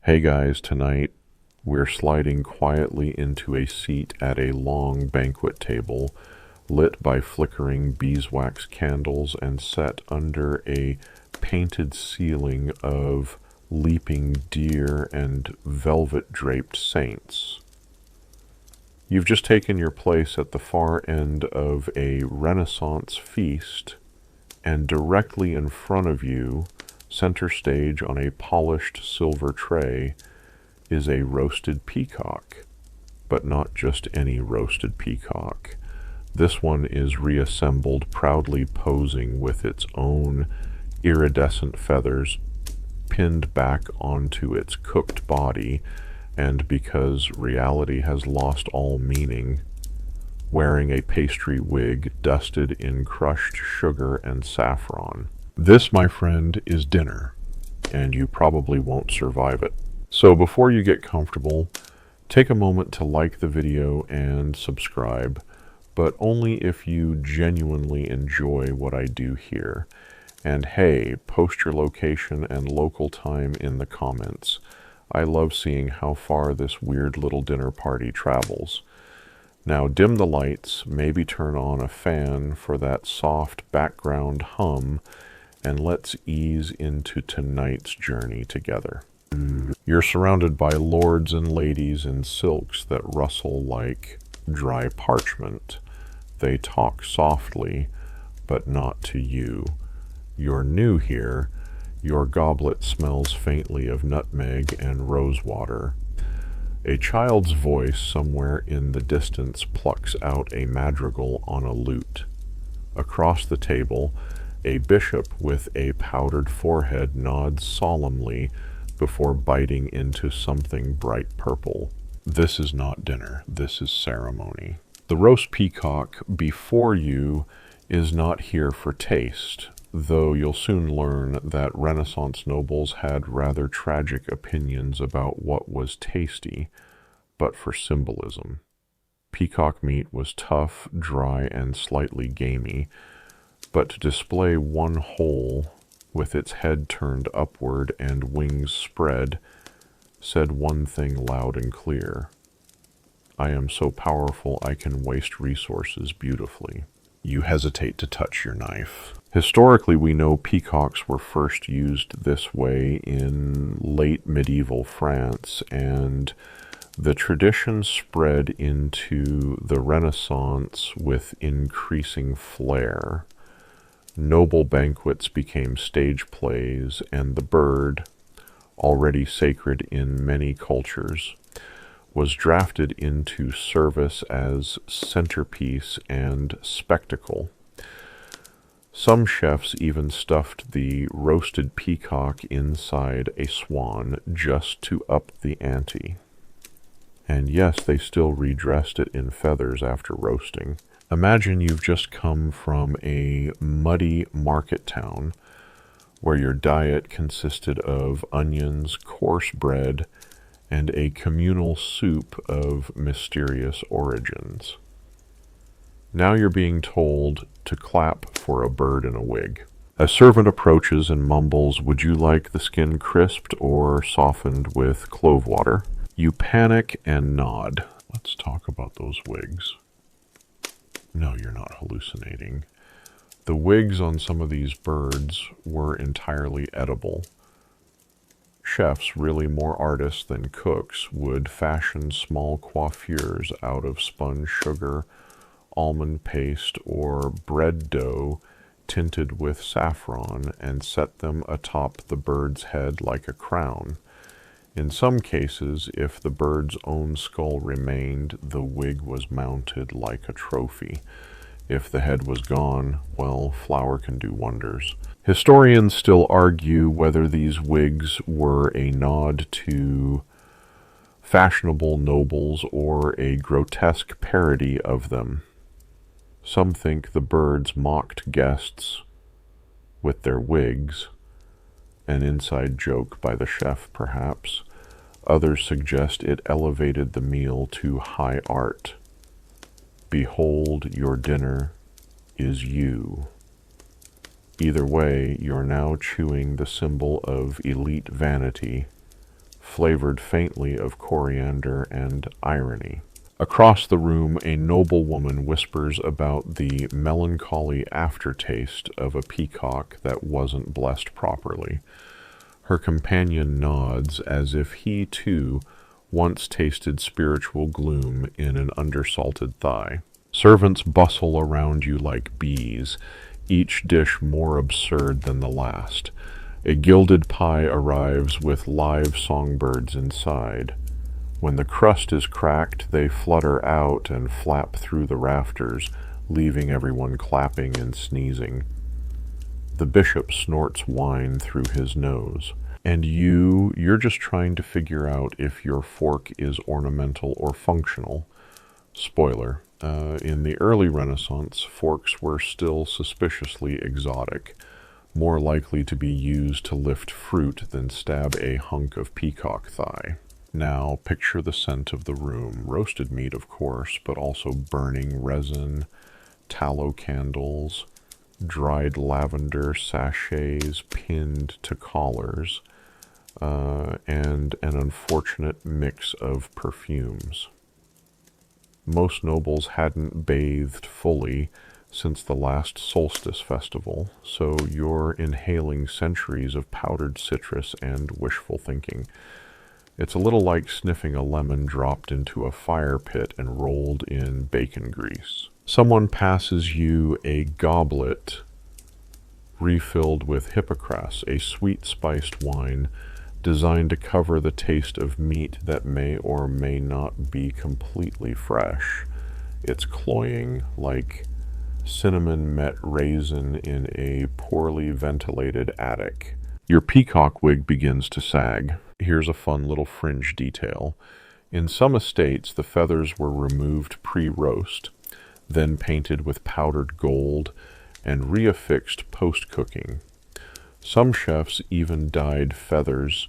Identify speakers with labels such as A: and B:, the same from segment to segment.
A: Hey guys, tonight we're sliding quietly into a seat at a long banquet table lit by flickering beeswax candles and set under a painted ceiling of leaping deer and velvet-draped saints. You've just taken your place at the far end of a Renaissance feast, and directly in front of you, center stage on a polished silver tray, is a roasted peacock. But not just any roasted peacock. This one is reassembled, proudly posing with its own iridescent feathers pinned back onto its cooked body, and because reality has lost all meaning, wearing a pastry wig dusted in crushed sugar and saffron. This, my friend, is dinner, and you probably won't survive it. So before you get comfortable, take a moment to like the video and subscribe, but only if you genuinely enjoy what I do here. And hey, post your location and local time in the comments. I love seeing how far this weird little dinner party travels. Now dim the lights, maybe turn on a fan for that soft background hum, and let's ease into tonight's journey together. You're surrounded by lords and ladies in silks that rustle like dry parchment. They talk softly, but not to you. You're new here. Your goblet smells faintly of nutmeg and rosewater. A child's voice somewhere in the distance plucks out a madrigal on a lute. Across the table, a bishop with a powdered forehead nods solemnly before biting into something bright purple. This is not dinner, this is ceremony. The roast peacock before you is not here for taste, though you'll soon learn that Renaissance nobles had rather tragic opinions about what was tasty, but for symbolism. Peacock meat was tough, dry, and slightly gamey, but to display one whole, with its head turned upward and wings spread, said one thing loud and clear: I am so powerful I can waste resources beautifully. You hesitate to touch your knife. Historically, we know peacocks were first used this way in late medieval France, and the tradition spread into the Renaissance with increasing flair. Noble banquets became stage plays, and the bird, already sacred in many cultures, was drafted into service as centerpiece and spectacle. Some chefs even stuffed the roasted peacock inside a swan just to up the ante. And yes, they still redressed it in feathers after roasting. Imagine you've just come from a muddy market town where your diet consisted of onions, coarse bread, and a communal soup of mysterious origins. Now you're being told to clap for a bird in a wig. A servant approaches and mumbles, "Would you like the skin crisped or softened with clove water?" You panic and nod. Let's talk about those wigs. No, you're not hallucinating. The wigs on some of these birds were entirely edible. Chefs, really more artists than cooks, would fashion small coiffures out of spun sugar, almond paste, or bread dough tinted with saffron and set them atop the bird's head like a crown. In some cases, if the bird's own skull remained, the wig was mounted like a trophy. If the head was gone, well, flour can do wonders. Historians still argue whether these wigs were a nod to fashionable nobles or a grotesque parody of them. Some think the birds mocked guests with their wigs, an inside joke by the chef perhaps. Others suggest it elevated the meal to high art. Behold, your dinner is you. Either way, you're now chewing the symbol of elite vanity, flavored faintly of coriander and irony. Across the room, a noblewoman whispers about the melancholy aftertaste of a peacock that wasn't blessed properly. Her companion nods as if he, too, once tasted spiritual gloom in an undersalted thigh. Servants bustle around you like bees, each dish more absurd than the last. A gilded pie arrives with live songbirds inside. When the crust is cracked, they flutter out and flap through the rafters, leaving everyone clapping and sneezing. The bishop snorts wine through his nose. And you're just trying to figure out if your fork is ornamental or functional. Spoiler, in the early Renaissance, forks were still suspiciously exotic, more likely to be used to lift fruit than stab a hunk of peacock thigh. Now, picture the scent of the room. Roasted meat, of course, but also burning resin, tallow candles, dried lavender sachets pinned to collars, and an unfortunate mix of perfumes. Most nobles hadn't bathed fully since the last solstice festival, so you're inhaling centuries of powdered citrus and wishful thinking. It's a little like sniffing a lemon dropped into a fire pit and rolled in bacon grease. Someone passes you a goblet refilled with Hippocras, a sweet-spiced wine designed to cover the taste of meat that may or may not be completely fresh. It's cloying, like cinnamon met raisin in a poorly ventilated attic. Your peacock wig begins to sag. Here's a fun little fringe detail. In some estates, the feathers were removed pre-roast, then painted with powdered gold and reaffixed post-cooking. Some chefs even dyed feathers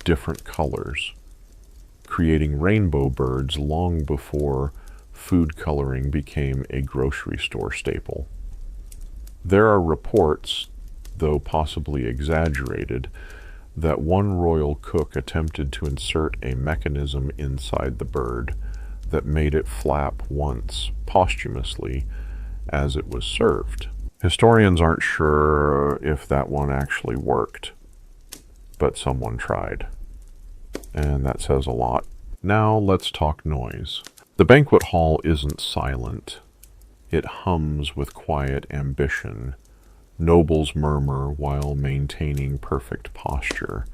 A: different colors, creating rainbow birds long before food coloring became a grocery store staple. There are reports, though possibly exaggerated, that one royal cook attempted to insert a mechanism inside the bird that made it flap once, posthumously, as it was served. Historians aren't sure if that one actually worked, but someone tried. And that says a lot. Now let's talk noise. The banquet hall isn't silent. It hums with quiet ambition. Nobles murmur while maintaining perfect posture.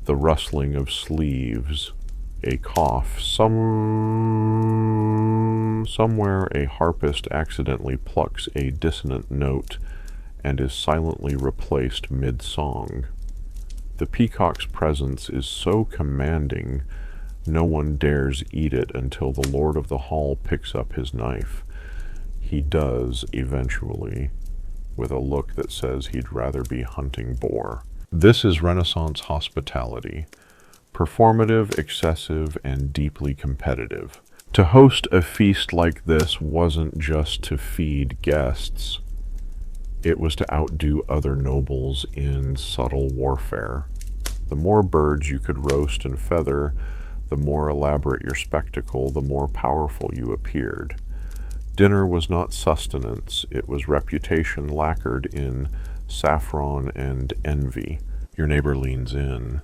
A: The rustling of sleeves, a cough, somewhere a harpist accidentally plucks a dissonant note and is silently replaced mid-song. The peacock's presence is so commanding, no one dares eat it until the lord of the hall picks up his knife. He does, eventually, with a look that says he'd rather be hunting boar. This is Renaissance hospitality. Performative, excessive, and deeply competitive. To host a feast like this wasn't just to feed guests. It was to outdo other nobles in subtle warfare. The more birds you could roast and feather, the more elaborate your spectacle, the more powerful you appeared. Dinner was not sustenance, it was reputation lacquered in saffron and envy. Your neighbor leans in.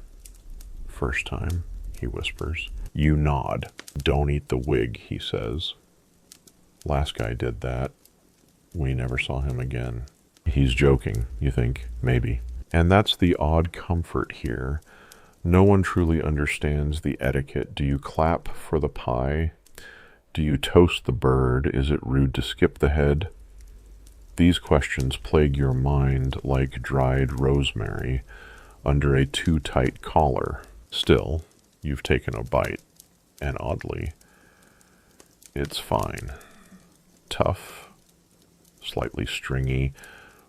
A: First time, he whispers. You nod. Don't eat the wig, he says. Last guy did that. We never saw him again. He's joking, you think? Maybe. And that's the odd comfort here. No one truly understands the etiquette. Do you clap for the pie? Do you toast the bird? Is it rude to skip the head? These questions plague your mind like dried rosemary under a too tight collar. Still, you've taken a bite, and oddly, it's fine. Tough, slightly stringy,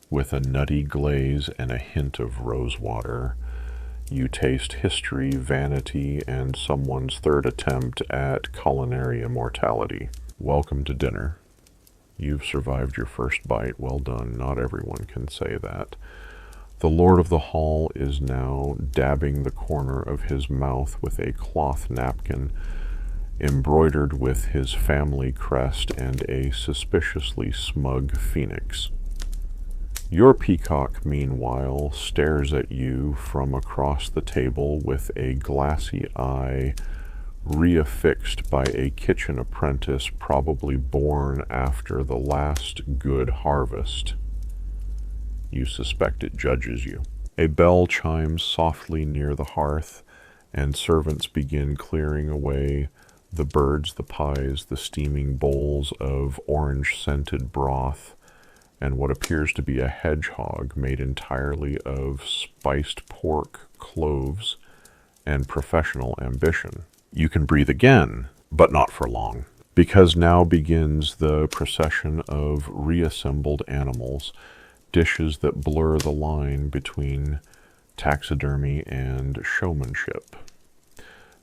A: with a nutty glaze and a hint of rosewater. You taste history, vanity, and someone's third attempt at culinary immortality. Welcome to dinner. You've survived your first bite. Well done. Not everyone can say that. The lord of the hall is now dabbing the corner of his mouth with a cloth napkin embroidered with his family crest and a suspiciously smug phoenix. Your peacock, meanwhile, stares at you from across the table with a glassy eye reaffixed by a kitchen apprentice probably born after the last good harvest. You suspect it judges you. A bell chimes softly near the hearth, and servants begin clearing away the birds, the pies, the steaming bowls of orange-scented broth, and what appears to be a hedgehog made entirely of spiced pork, cloves, and professional ambition. You can breathe again, but not for long, because now begins the procession of reassembled animals, dishes that blur the line between taxidermy and showmanship.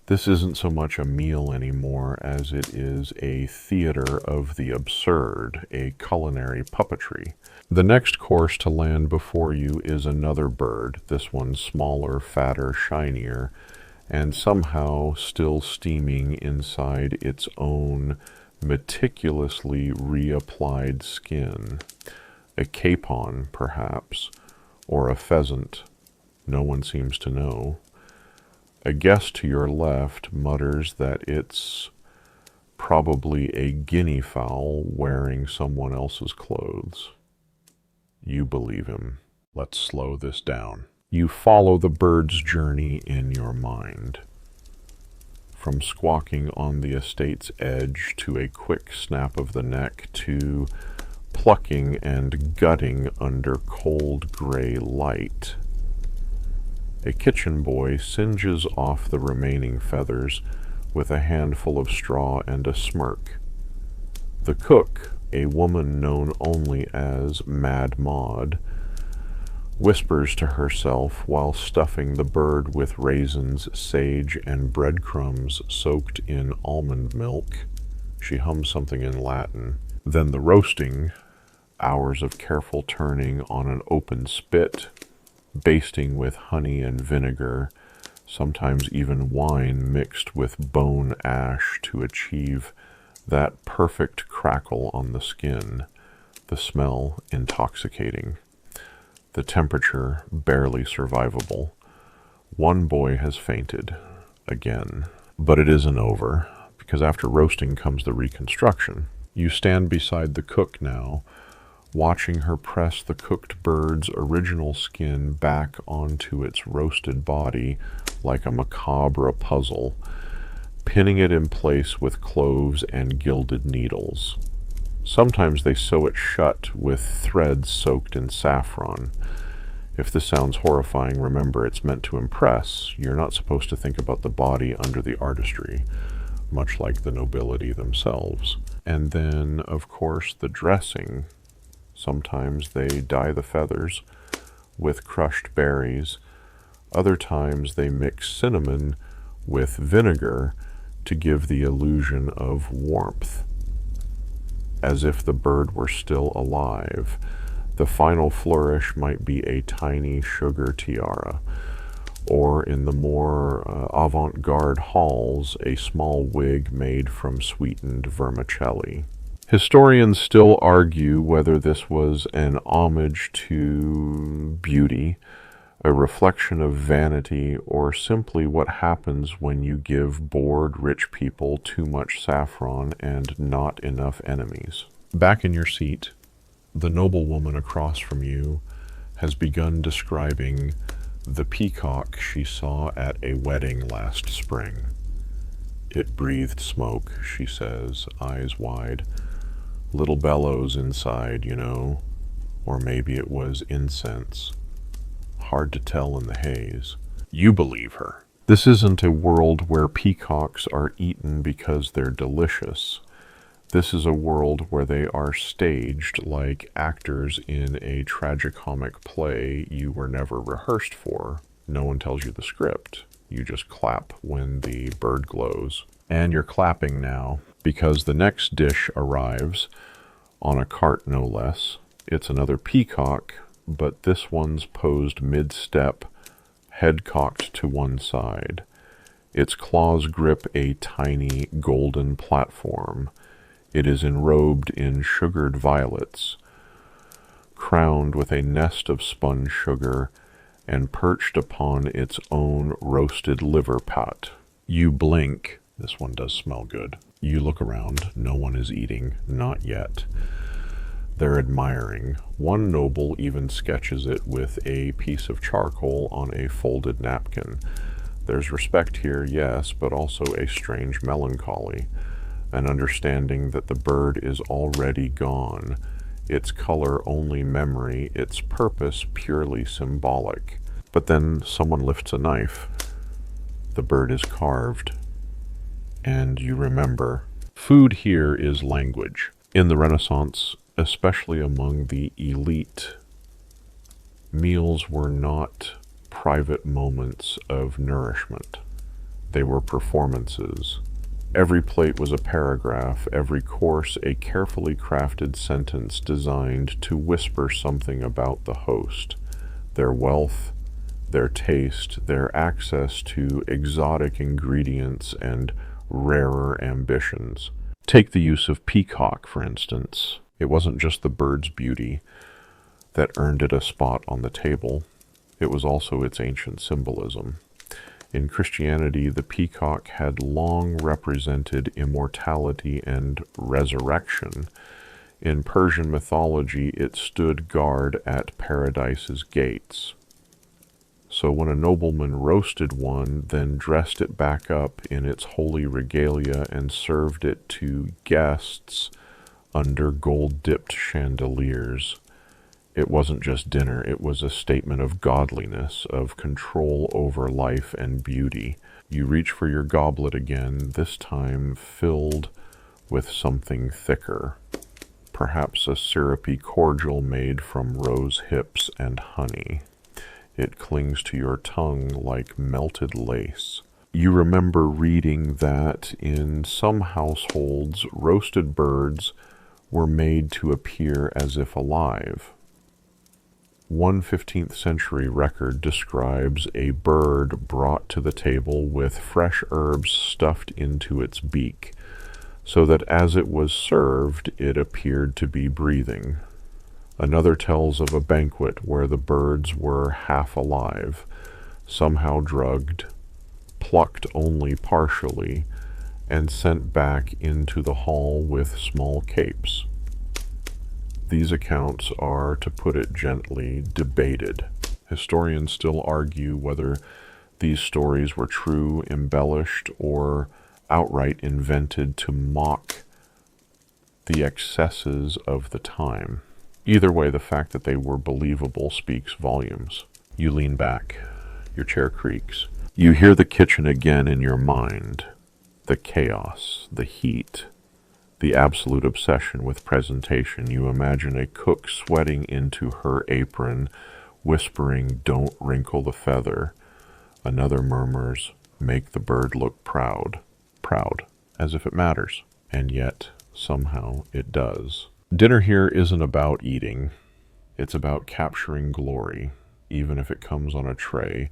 A: This isn't so much a meal anymore as it is a theater of the absurd, a culinary puppetry. The next course to land before you is another bird, this one smaller, fatter, shinier, and somehow still steaming inside its own meticulously reapplied skin. A capon, perhaps, or a pheasant. No one seems to know. A guest to your left mutters that it's probably a guinea fowl wearing someone else's clothes. You believe him. Let's slow this down. You follow the bird's journey in your mind. From squawking on the estate's edge to a quick snap of the neck to plucking and gutting under cold gray light. A kitchen boy singes off the remaining feathers with a handful of straw and a smirk. The cook, a woman known only as Mad Maud, whispers to herself while stuffing the bird with raisins, sage, and breadcrumbs soaked in almond milk. She hums something in Latin. Then the roasting, hours of careful turning on an open spit, basting with honey and vinegar, sometimes even wine mixed with bone ash to achieve that perfect crackle on the skin, the smell intoxicating, the temperature barely survivable. One boy has fainted, again. But it isn't over, because after roasting comes the reconstruction. You stand beside the cook now, watching her press the cooked bird's original skin back onto its roasted body like a macabre puzzle, pinning it in place with cloves and gilded needles. Sometimes they sew it shut with threads soaked in saffron. If this sounds horrifying, remember it's meant to impress. You're not supposed to think about the body under the artistry, much like the nobility themselves. And then, of course, the dressing. Sometimes they dye the feathers with crushed berries. Other times they mix cinnamon with vinegar to give the illusion of warmth, as if the bird were still alive. The final flourish might be a tiny sugar tiara, or in the more avant-garde halls, a small wig made from sweetened vermicelli. Historians still argue whether this was an homage to beauty, a reflection of vanity, or simply what happens when you give bored rich people too much saffron and not enough enemies. Back in your seat, the noblewoman across from you has begun describing the peacock she saw at a wedding last spring. It breathed smoke, she says, eyes wide. Little bellows inside, you know, or maybe it was incense. Hard to tell in the haze. You believe her. This isn't a world where peacocks are eaten because they're delicious. This is a world where they are staged like actors in a tragicomic play you were never rehearsed for. No one tells you the script. You just clap when the bird glows. And you're clapping now, because the next dish arrives, on a cart no less. It's another peacock, but this one's posed mid-step, head cocked to one side. Its claws grip a tiny golden platform. It is enrobed in sugared violets, crowned with a nest of spun sugar, and perched upon its own roasted liver pot. You blink. This one does smell good. You look around. No one is eating. Not yet. They're admiring. One noble even sketches it with a piece of charcoal on a folded napkin. There's respect here, yes, but also a strange melancholy, an understanding that the bird is already gone, its color only memory, its purpose purely symbolic. But then someone lifts a knife. The bird is carved. And you remember. Food here is language. In the Renaissance, especially among the elite, meals were not private moments of nourishment. They were performances. Every plate was a paragraph, every course a carefully crafted sentence designed to whisper something about the host, their wealth, their taste, their access to exotic ingredients and rarer ambitions. Take the use of peacock, for instance. It wasn't just the bird's beauty that earned it a spot on the table. It was also its ancient symbolism. In Christianity, the peacock had long represented immortality and resurrection. In Persian mythology, it stood guard at paradise's gates. So when a nobleman roasted one, then dressed it back up in its holy regalia and served it to guests under gold-dipped chandeliers, it wasn't just dinner, it was a statement of godliness, of control over life and beauty. You reach for your goblet again, this time filled with something thicker, perhaps a syrupy cordial made from rose hips and honey. It clings to your tongue like melted lace. You remember reading that in some households, roasted birds were made to appear as if alive. One 15th century record describes a bird brought to the table with fresh herbs stuffed into its beak, so that as it was served, it appeared to be breathing. Another tells of a banquet where the birds were half alive, somehow drugged, plucked only partially, and sent back into the hall with small capes. These accounts are, to put it gently, debated. Historians still argue whether these stories were true, embellished, or outright invented to mock the excesses of the time. Either way, the fact that they were believable speaks volumes. You lean back. Your chair creaks. You hear the kitchen again in your mind. The chaos, the heat, the absolute obsession with presentation. You imagine a cook sweating into her apron, whispering, "Don't wrinkle the feather." Another murmurs, "Make the bird look proud." Proud, as if it matters. And yet, somehow, it does. Dinner here isn't about eating. It's about capturing glory, even if it comes on a tray,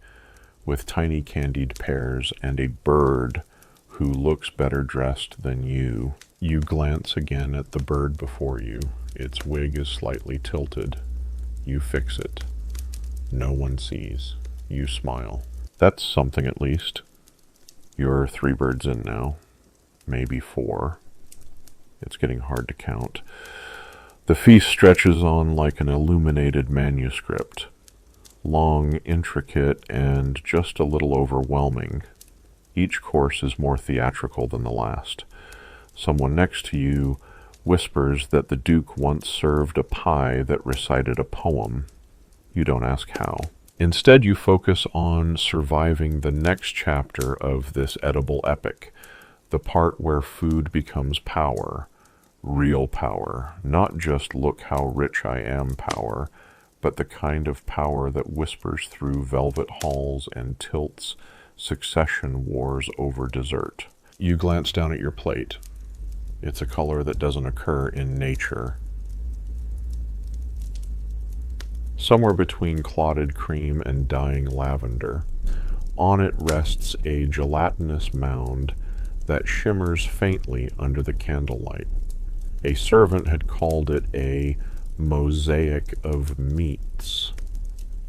A: with tiny candied pears and a bird who looks better dressed than you. You glance again at the bird before you. Its wig is slightly tilted. You fix it. No one sees. You smile. That's something at least. You're 3 birds in now. Maybe 4. It's getting hard to count. The feast stretches on like an illuminated manuscript. Long, intricate, and just a little overwhelming. Each course is more theatrical than the last. Someone next to you whispers that the Duke once served a pie that recited a poem. You don't ask how. Instead, you focus on surviving the next chapter of this edible epic, the part where food becomes power, real power, not just "look how rich I am" power, but the kind of power that whispers through velvet halls and tilts succession wars over dessert. You glance down at your plate. It's a color that doesn't occur in nature. somewhere between clotted cream and dying lavender. On it rests a gelatinous mound that shimmers faintly under the candlelight. A servant had called it a mosaic of meats.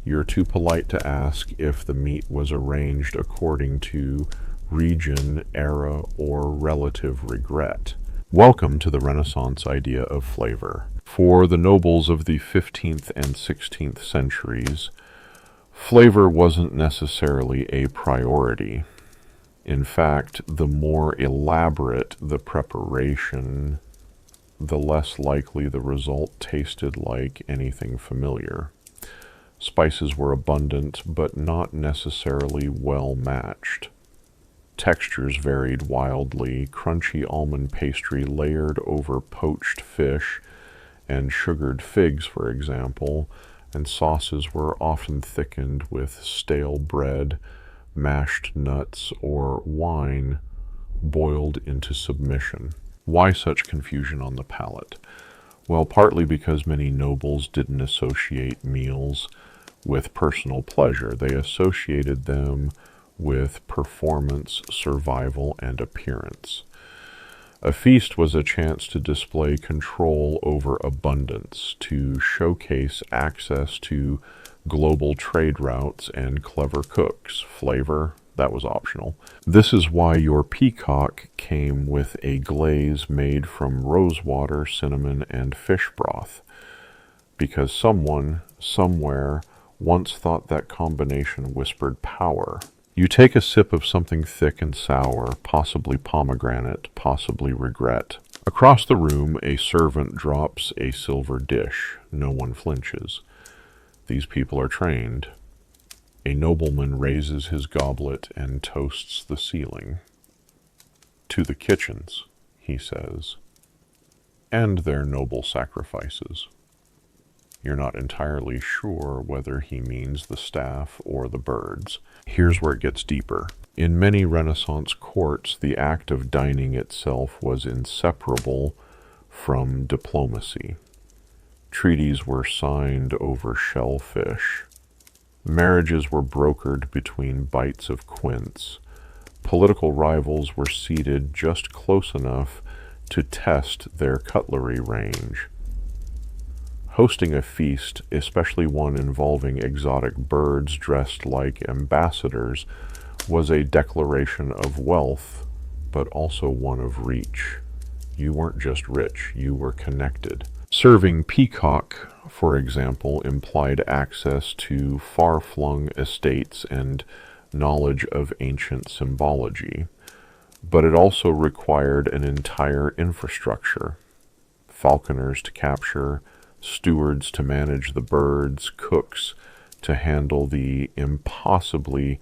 A: You're too polite to ask if the meat was arranged according to region, era, or relative regret. Welcome to the Renaissance idea of flavor. For the nobles of the 15th and 16th centuries, flavor wasn't necessarily a priority. In fact, the more elaborate the preparation, the less likely the result tasted like anything familiar. Spices were abundant, but not necessarily well matched. Textures varied wildly. Crunchy almond pastry layered over poached fish and sugared figs, for example, and sauces were often thickened with stale bread, mashed nuts, or wine boiled into submission. Why such confusion on the palate? Well, partly because many nobles didn't associate meals with personal pleasure. They associated them with performance, survival, and appearance. A feast was a chance to display control over abundance, to showcase access to global trade routes and clever cooks. Flavor, that was optional. This is why your peacock came with a glaze made from rosewater, cinnamon, and fish broth, because someone, somewhere, once thought that combination whispered power. You take a sip of something thick and sour, possibly pomegranate, possibly regret. Across the room, a servant drops a silver dish. No one flinches. These people are trained. A nobleman raises his goblet and toasts the ceiling. To the kitchens, he says, and their noble sacrifices. You're not entirely sure whether he means the staff or the birds. Here's where it gets deeper. In many Renaissance courts, the act of dining itself was inseparable from diplomacy. Treaties were signed over shellfish. Marriages were brokered between bites of quince. Political rivals were seated just close enough to test their cutlery range. Hosting a feast, especially one involving exotic birds dressed like ambassadors, was a declaration of wealth, but also one of reach. You weren't just rich, you were connected. Serving peacock, for example, implied access to far-flung estates and knowledge of ancient symbology, but it also required an entire infrastructure. Falconers to capture, stewards to manage the birds, cooks to handle the impossibly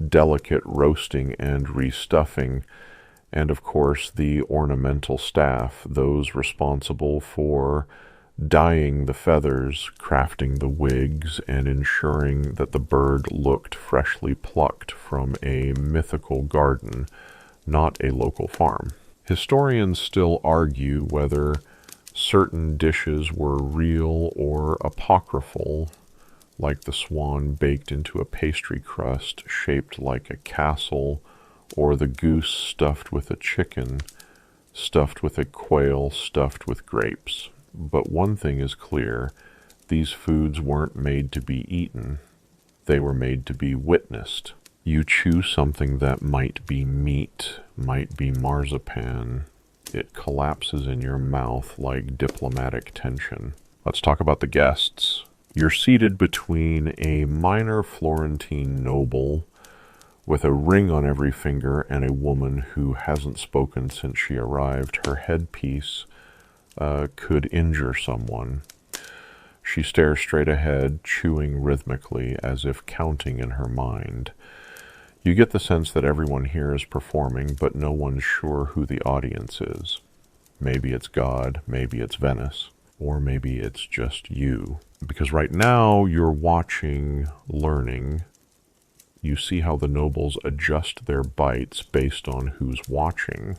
A: delicate roasting and restuffing, and of course the ornamental staff, those responsible for dyeing the feathers, crafting the wigs, and ensuring that the bird looked freshly plucked from a mythical garden, not a local farm. Historians still argue whether certain dishes were real or apocryphal, like the swan baked into a pastry crust shaped like a castle, or the goose stuffed with a chicken, stuffed with a quail, stuffed with grapes. But one thing is clear, these foods weren't made to be eaten, they were made to be witnessed. You chew something that might be meat, might be marzipan, it collapses in your mouth like diplomatic tension. Let's talk about the guests. You're seated between a minor Florentine noble with a ring on every finger and a woman who hasn't spoken since she arrived. Her headpiece could injure someone. She stares straight ahead, chewing rhythmically as if counting in her mind. You get the sense that everyone here is performing, but no one's sure who the audience is. Maybe it's God, maybe it's Venice, or maybe it's just you. Because right now you're watching, learning. You see how the nobles adjust their bites based on who's watching.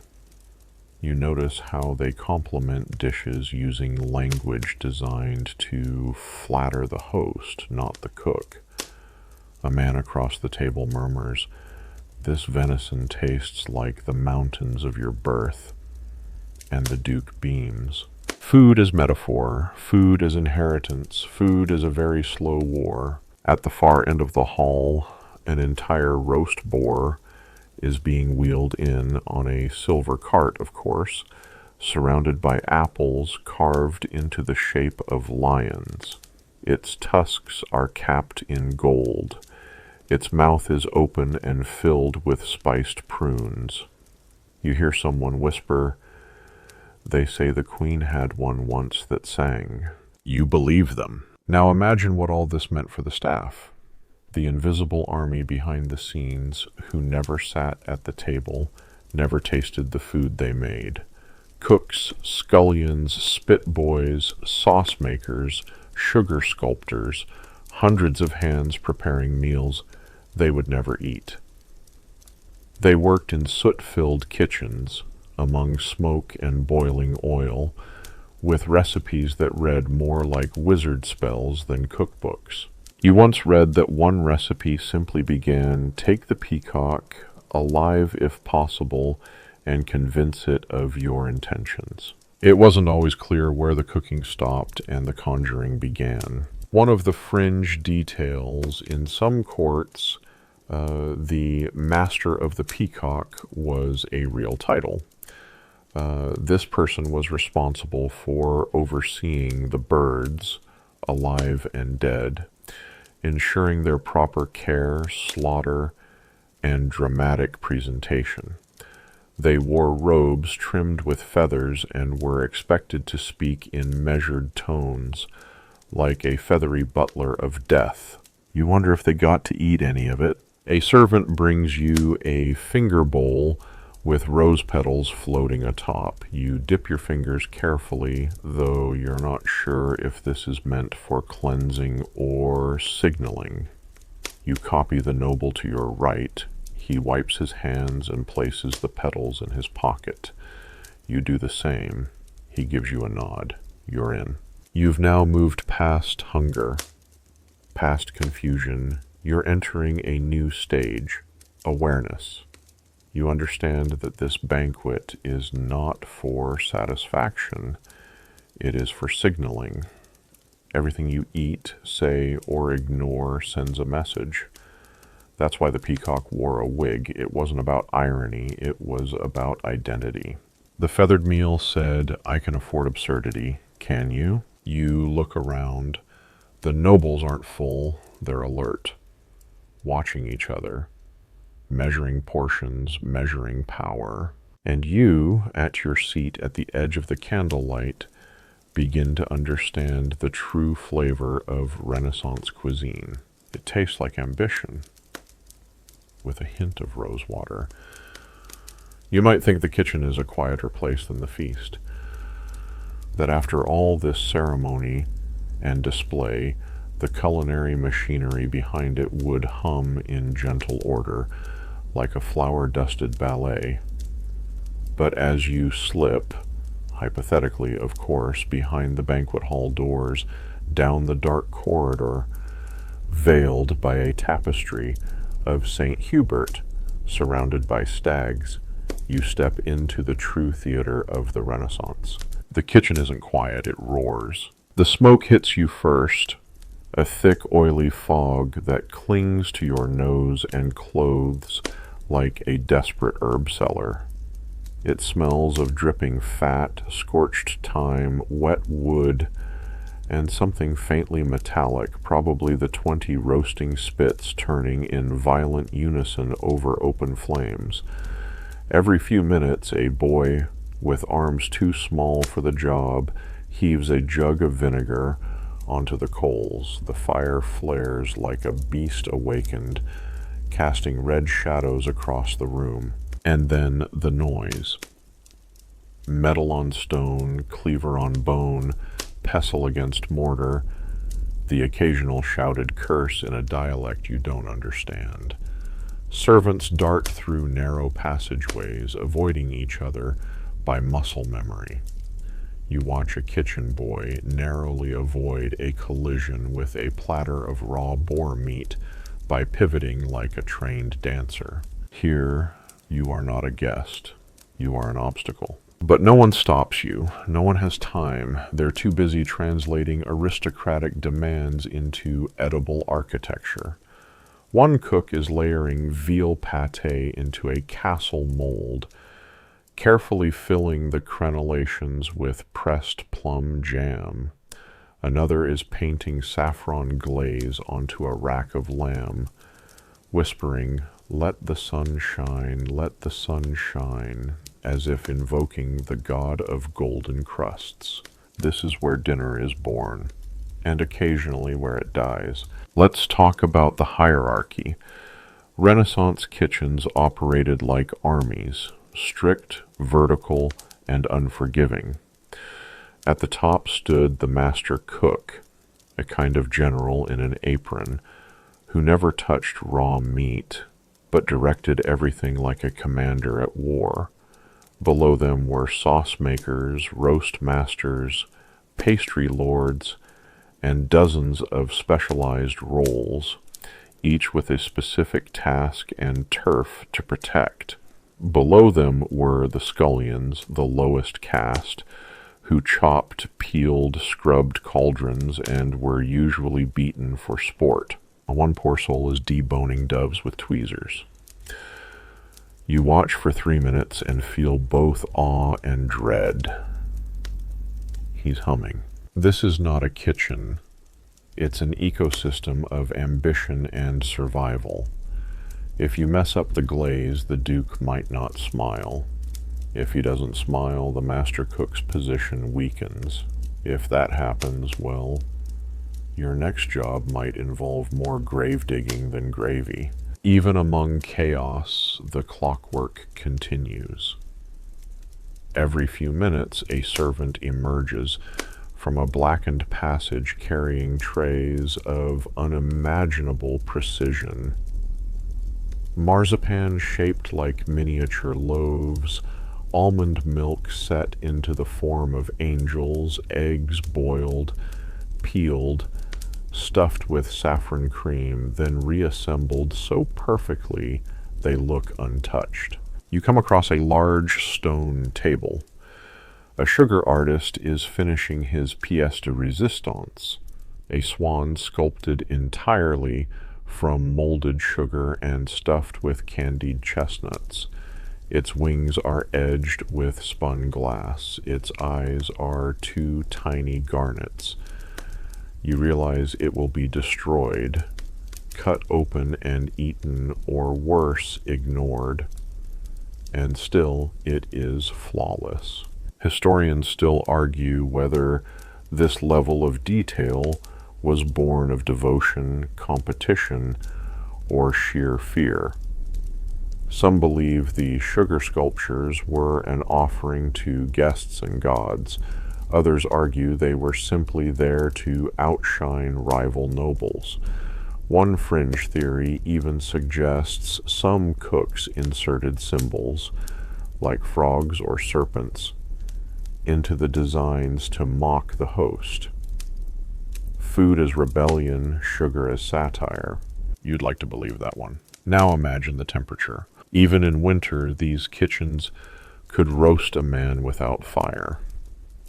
A: You notice how they complement dishes using language designed to flatter the host, not the cook. A man across the table murmurs, "This venison tastes like the mountains of your birth," and the Duke beams. Food is metaphor, food is inheritance, food is a very slow war. At the far end of the hall, an entire roast boar is being wheeled in on a silver cart, of course, surrounded by apples carved into the shape of lions. Its tusks are capped in gold. Its mouth is open and filled with spiced prunes. You hear someone whisper, "They say the queen had one once that sang." You believe them. Now imagine what all this meant for the staff. The invisible army behind the scenes who never sat at the table, never tasted the food they made. Cooks, scullions, spit boys, sauce makers, sugar sculptors, hundreds of hands preparing meals they would never eat. They worked in soot-filled kitchens, among smoke and boiling oil, with recipes that read more like wizard spells than cookbooks. You once read that one recipe simply began, "Take the peacock, alive if possible, and convince it of your intentions." It wasn't always clear where the cooking stopped and the conjuring began. One of the fringe details in some courts, the Master of the Peacock was a real title. This person was responsible for overseeing the birds, alive and dead, ensuring their proper care, slaughter, and dramatic presentation. They wore robes trimmed with feathers and were expected to speak in measured tones, like a feathery butler of death. You wonder if they got to eat any of it. A servant brings you a finger bowl with rose petals floating atop. You dip your fingers carefully, though you're not sure if this is meant for cleansing or signaling. You copy the noble to your right. He wipes his hands and places the petals in his pocket. You do the same. He gives you a nod. You're in. You've now moved past hunger, past confusion. You're entering a new stage, awareness. You understand that this banquet is not for satisfaction. It is for signaling. Everything you eat, say, or ignore sends a message. That's why the peacock wore a wig. It wasn't about irony, it was about identity. The feathered meal said, "I can afford absurdity. Can you?" You look around. The nobles aren't full, they're alert, watching each other, measuring portions, measuring power. And you, at your seat at the edge of the candlelight, begin to understand the true flavor of Renaissance cuisine. It tastes like ambition, with a hint of rosewater. You might think the kitchen is a quieter place than the feast, that after all this ceremony and display, the culinary machinery behind it would hum in gentle order, like a flower-dusted ballet. But as you slip, hypothetically of course, behind the banquet hall doors, down the dark corridor, veiled by a tapestry of St. Hubert, surrounded by stags, you step into the true theater of the Renaissance. The kitchen isn't quiet, it roars. The smoke hits you first, a thick, oily fog that clings to your nose and clothes like a desperate herb cellar. It smells of dripping fat, scorched thyme, wet wood, and something faintly metallic, probably the 20 roasting spits turning in violent unison over open flames. Every few minutes, a boy with arms too small for the job heaves a jug of vinegar onto the coals. The fire flares like a beast awakened, casting red shadows across the room. And then the noise. Metal on stone, cleaver on bone, pestle against mortar, the occasional shouted curse in a dialect you don't understand. Servants dart through narrow passageways, avoiding each other by muscle memory. You watch a kitchen boy narrowly avoid a collision with a platter of raw boar meat by pivoting like a trained dancer. Here, you are not a guest. You are an obstacle. But no one stops you. No one has time. They're too busy translating aristocratic demands into edible architecture. One cook is layering veal pâté into a castle mold, carefully filling the crenellations with pressed plum jam. Another is painting saffron glaze onto a rack of lamb, whispering, "Let the sun shine, let the sun shine," as if invoking the god of golden crusts. This is where dinner is born, and occasionally where it dies. Let's talk about the hierarchy. Renaissance kitchens operated like armies, strict, vertical, and unforgiving. At the top stood the master cook, a kind of general in an apron, who never touched raw meat, but directed everything like a commander at war. Below them were sauce makers, roast masters, pastry lords, and dozens of specialized roles, each with a specific task and turf to protect. Below them were the scullions, the lowest caste, who chopped, peeled, scrubbed cauldrons and were usually beaten for sport. One poor soul is deboning doves with tweezers. You watch for 3 minutes and feel both awe and dread. He's humming. This is not a kitchen. It's an ecosystem of ambition and survival. If you mess up the glaze, the Duke might not smile. If he doesn't smile, the master cook's position weakens. If that happens, well, your next job might involve more grave digging than gravy. Even among chaos, the clockwork continues. Every few minutes, a servant emerges from a blackened passage carrying trays of unimaginable precision. Marzipan shaped like miniature loaves, almond milk set into the form of angels, eggs boiled, peeled, stuffed with saffron cream, then reassembled so perfectly they look untouched. You come across a large stone table. A sugar artist is finishing his pièce de résistance, a swan sculpted entirely from molded sugar and stuffed with candied chestnuts. Its wings are edged with spun glass. Its eyes are 2 tiny garnets. You realize it will be destroyed, cut open and eaten, or worse, ignored. And still, it is flawless. Historians still argue whether this level of detail was born of devotion, competition, or sheer fear. Some believe the sugar sculptures were an offering to guests and gods. Others argue they were simply there to outshine rival nobles. One fringe theory even suggests some cooks inserted symbols, like frogs or serpents, into the designs to mock the host. Food as rebellion, sugar as satire. You'd like to believe that one. Now imagine the temperature. Even in winter, these kitchens could roast a man without fire.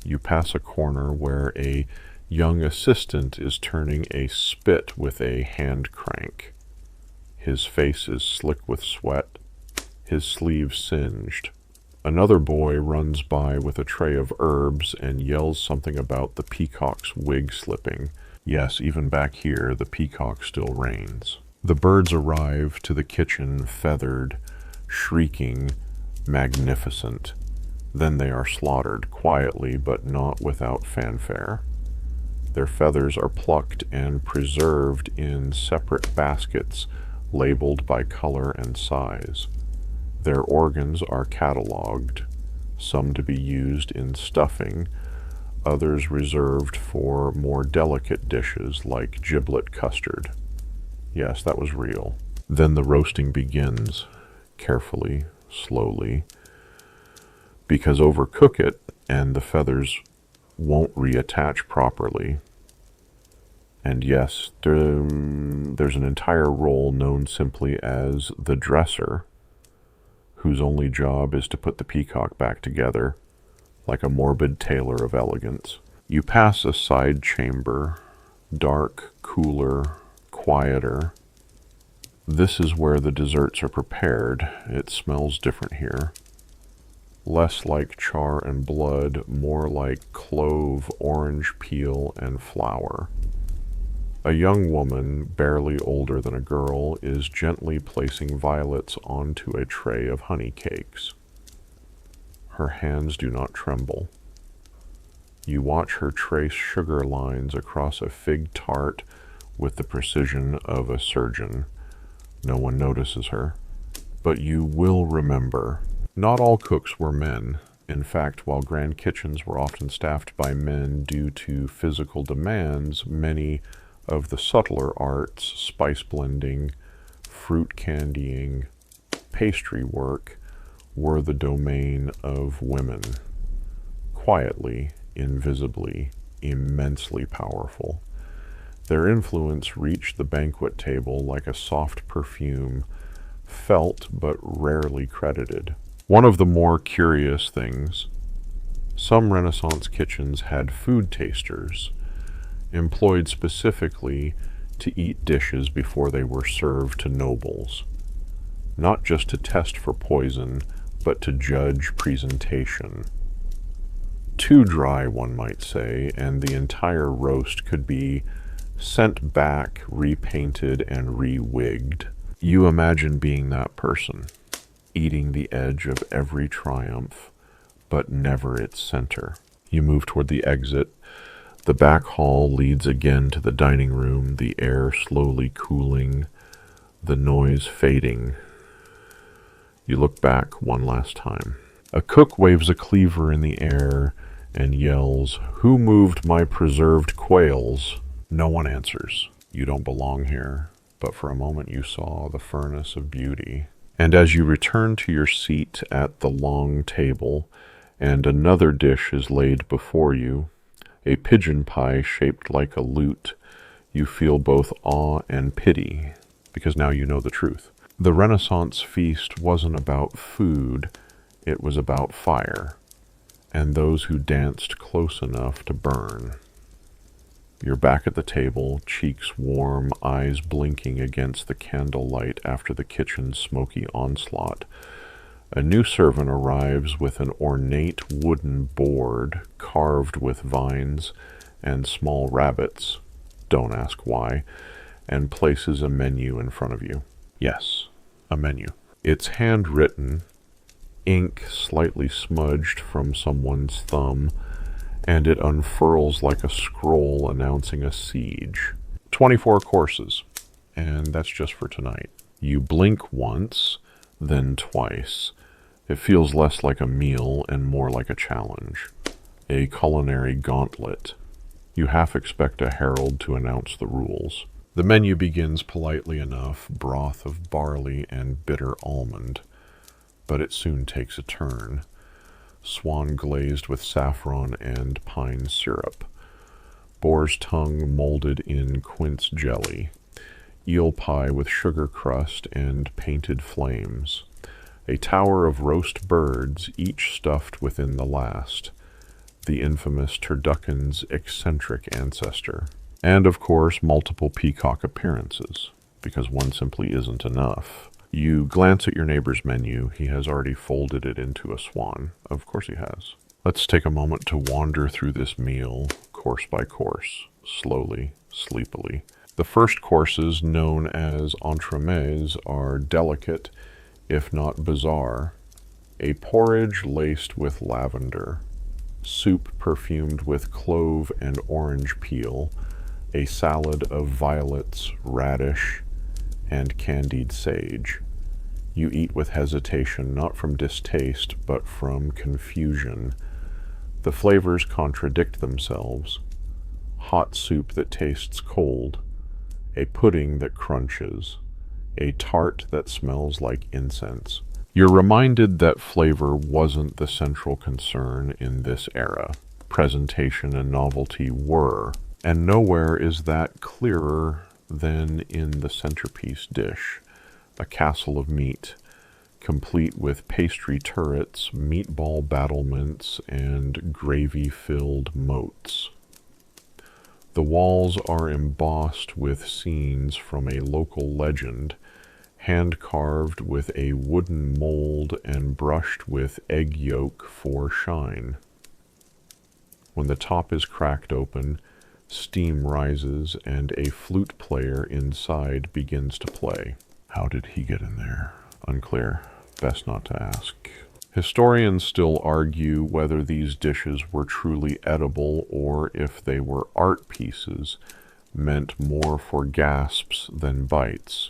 A: You pass a corner where a young assistant is turning a spit with a hand crank. His face is slick with sweat, his sleeves singed. Another boy runs by with a tray of herbs and yells something about the peacock's wig slipping. Yes, even back here, the peacock still reigns. The birds arrive to the kitchen feathered, shrieking, magnificent. Then they are slaughtered quietly, but not without fanfare. Their feathers are plucked and preserved in separate baskets labeled by color and size. Their organs are catalogued, some to be used in stuffing, others reserved for more delicate dishes like giblet custard. Yes, that was real. Then the roasting begins, carefully, slowly. because overcook it and the feathers won't reattach properly. And yes, there's an entire role known simply as the dresser, whose only job is to put the peacock back together, like a morbid tailor of elegance. You pass a side chamber, dark, cooler, quieter. This is where the desserts are prepared. It smells different here. Less like char and blood, more like clove, orange peel, and flour. A young woman, barely older than a girl, is gently placing violets onto a tray of honey cakes. Her hands do not tremble. You watch her trace sugar lines across a fig tart with the precision of a surgeon. No one notices her. But you will remember, not all cooks were men. In fact, while grand kitchens were often staffed by men due to physical demands, many of the subtler arts, spice blending, fruit candying, pastry work, were the domain of women. Quietly, invisibly, immensely powerful. Their influence reached the banquet table like a soft perfume, felt but rarely credited. One of the more curious things, some Renaissance kitchens had food tasters, employed specifically to eat dishes before they were served to nobles, not just to test for poison, but to judge presentation. Too dry, one might say, and the entire roast could be sent back, repainted, and re-wigged. You imagine being that person, eating the edge of every triumph, but never its center. You move toward the exit. The back hall leads again to the dining room, the air slowly cooling, the noise fading. You look back one last time. A cook waves a cleaver in the air and yells, "Who moved my preserved quails?" No one answers. You don't belong here, but for a moment you saw the furnace of beauty. And as you return to your seat at the long table, and another dish is laid before you, a pigeon pie shaped like a lute, you feel both awe and pity, because now you know the truth. The Renaissance feast wasn't about food, it was about fire, and those who danced close enough to burn. You're back at the table, cheeks warm, eyes blinking against the candlelight after the kitchen's smoky onslaught. A new servant arrives with an ornate wooden board carved with vines and small rabbits, don't ask why, and places a menu in front of you. Yes, a menu. It's handwritten, ink slightly smudged from someone's thumb, and it unfurls like a scroll announcing a siege. 24 courses, and that's just for tonight. You blink once, then twice. It feels less like a meal and more like a challenge. A culinary gauntlet. You half expect a herald to announce the rules. The menu begins politely enough, broth of barley and bitter almond, but it soon takes a turn. Swan glazed with saffron and pine syrup. Boar's tongue molded in quince jelly. Eel pie with sugar crust and painted flames. A tower of roast birds, each stuffed within the last. The infamous turducken's eccentric ancestor. And, of course, multiple peacock appearances, because one simply isn't enough. You glance at your neighbor's menu. He has already folded it into a swan. Of course he has. Let's take a moment to wander through this meal, course by course, slowly, sleepily. The first courses, known as entremets, are delicate, if not bizarre. A porridge laced with lavender, soup perfumed with clove and orange peel, a salad of violets, radish, and candied sage. You eat with hesitation, not from distaste, but from confusion. The flavors contradict themselves. Hot soup that tastes cold, a pudding that crunches, a tart that smells like incense. You're reminded that flavor wasn't the central concern in this era. Presentation and novelty were, and nowhere is that clearer than in the centerpiece dish, a castle of meat, complete with pastry turrets, meatball battlements, and gravy-filled moats. The walls are embossed with scenes from a local legend, hand-carved with a wooden mold and brushed with egg yolk for shine. When the top is cracked open, steam rises and a flute player inside begins to play. How did he get in there? Unclear. Best not to ask. Historians still argue whether these dishes were truly edible or if they were art pieces meant more for gasps than bites.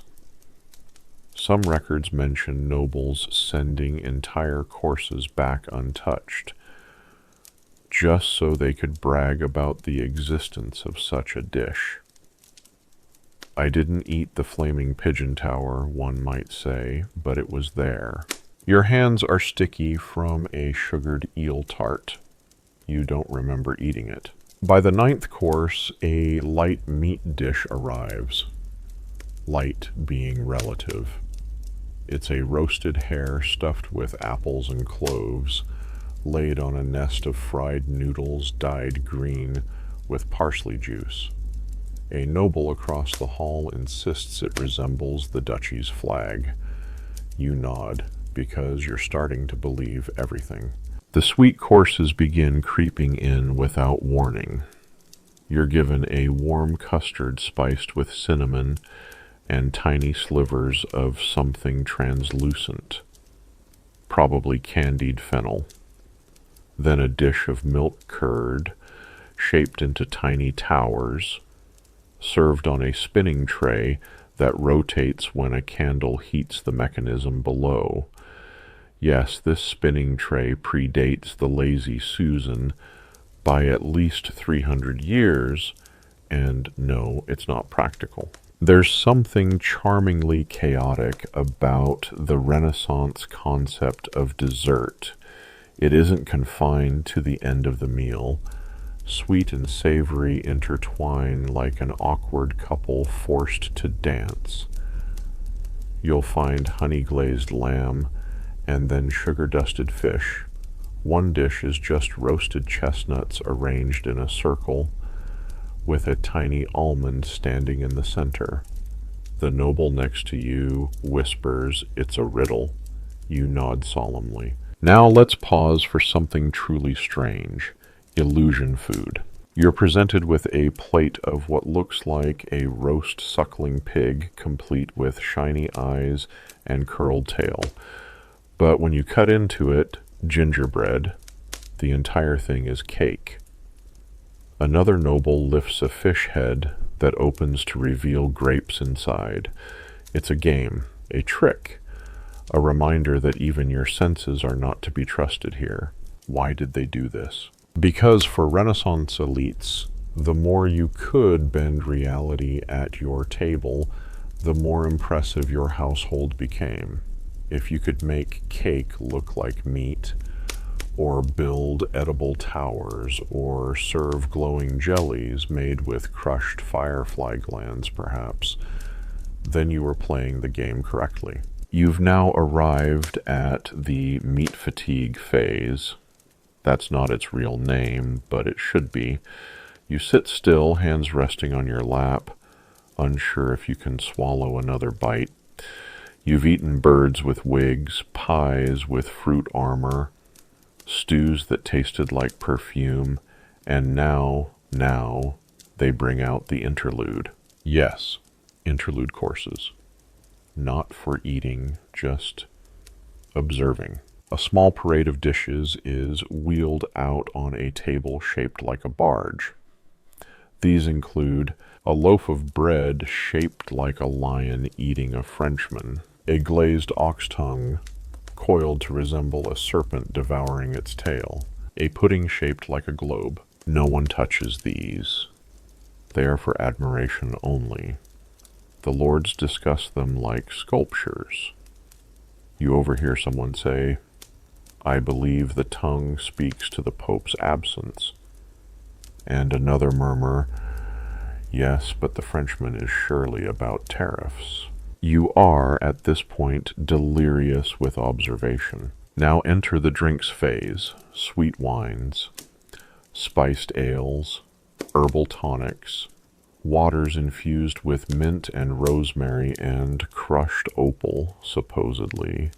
A: Some records mention nobles sending entire courses back untouched, just so they could brag about the existence of such a dish. I didn't eat the flaming pigeon tower, one might say, but it was there. Your hands are sticky from a sugared eel tart. You don't remember eating it. By the 9th course, a light meat dish arrives. Light being relative. It's a roasted hare stuffed with apples and cloves, laid on a nest of fried noodles dyed green with parsley juice. A noble across the hall insists it resembles the duchy's flag. You nod, because you're starting to believe everything. The sweet courses begin creeping in without warning. You're given a warm custard spiced with cinnamon and tiny slivers of something translucent, probably candied fennel. Then a dish of milk curd, shaped into tiny towers, served on a spinning tray that rotates when a candle heats the mechanism below. Yes, this spinning tray predates the Lazy Susan by at least 300 years, and no, it's not practical. There's something charmingly chaotic about the Renaissance concept of dessert. It isn't confined to the end of the meal. Sweet and savory intertwine like an awkward couple forced to dance. You'll find honey-glazed lamb and then sugar-dusted fish. One dish is just roasted chestnuts arranged in a circle, with a tiny almond standing in the center. The noble next to you whispers, "It's a riddle." You nod solemnly. Now let's pause for something truly strange. Illusion food. You're presented with a plate of what looks like a roast suckling pig, complete with shiny eyes and curled tail. But when you cut into it, gingerbread, the entire thing is cake. Another noble lifts a fish head that opens to reveal grapes inside. It's a game, a trick, a reminder that even your senses are not to be trusted here. Why did they do this? Because for Renaissance elites, the more you could bend reality at your table, the more impressive your household became. If you could make cake look like meat, or build edible towers, or serve glowing jellies made with crushed firefly glands, perhaps, then you were playing the game correctly. You've now arrived at the meat fatigue phase. That's not its real name, but it should be. You sit still, hands resting on your lap, unsure if you can swallow another bite. You've eaten birds with wigs, pies with fruit armor, stews that tasted like perfume, and now, they bring out the interlude. Yes, interlude courses. Not for eating, just observing. A small parade of dishes is wheeled out on a table shaped like a barge. These include a loaf of bread shaped like a lion eating a Frenchman, a glazed ox tongue coiled to resemble a serpent devouring its tail, a pudding shaped like a globe. No one touches these. They are for admiration only. The lords discuss them like sculptures. You overhear someone say, "I believe the tongue speaks to the Pope's absence." And another murmur, "Yes, but the Frenchman is surely about tariffs." You are, at this point, delirious with observation. Now enter the drinks phase: sweet wines, spiced ales, herbal tonics, waters infused with mint and rosemary and crushed opal, supposedly.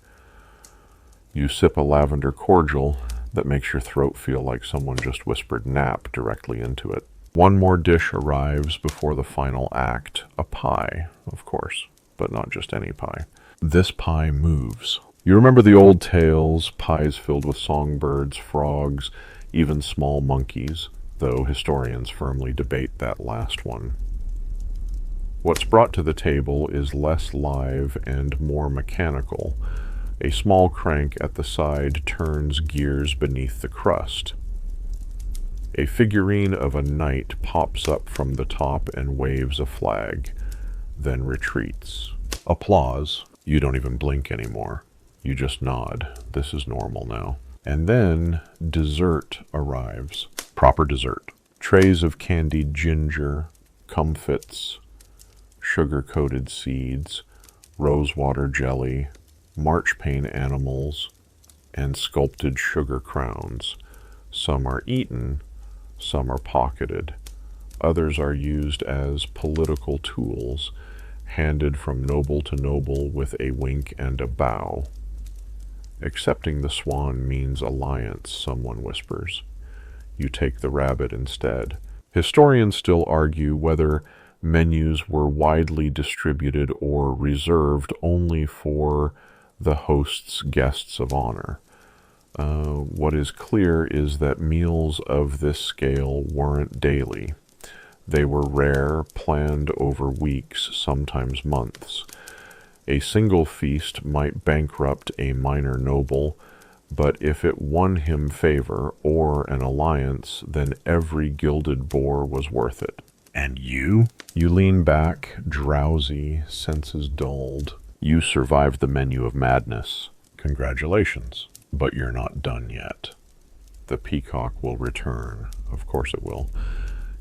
A: You sip a lavender cordial that makes your throat feel like someone just whispered nap directly into it. One more dish arrives before the final act, a pie, of course, but not just any pie. This pie moves. You remember the old tales, pies filled with songbirds, frogs, even small monkeys, though historians firmly debate that last one. What's brought to the table is less live and more mechanical. A small crank at the side turns gears beneath the crust. A figurine of a knight pops up from the top and waves a flag, then retreats. Applause. You don't even blink anymore. You just nod. This is normal now. And then dessert arrives. Proper dessert. Trays of candied ginger, comfits, sugar-coated seeds, rosewater jelly, marchpane animals, and sculpted sugar crowns. Some are eaten, some are pocketed. Others are used as political tools, handed from noble to noble with a wink and a bow. Accepting the swan means alliance, someone whispers. You take the rabbit instead. Historians still argue whether menus were widely distributed or reserved only for the host's guests of honor. What is clear is that meals of this scale weren't daily. They were rare, planned over weeks, sometimes months. A single feast might bankrupt a minor noble, but if it won him favor or an alliance, then every gilded boar was worth it. And you? You lean back, drowsy, senses dulled. You survived the menu of madness. Congratulations. But you're not done yet. The peacock will return. Of course it will.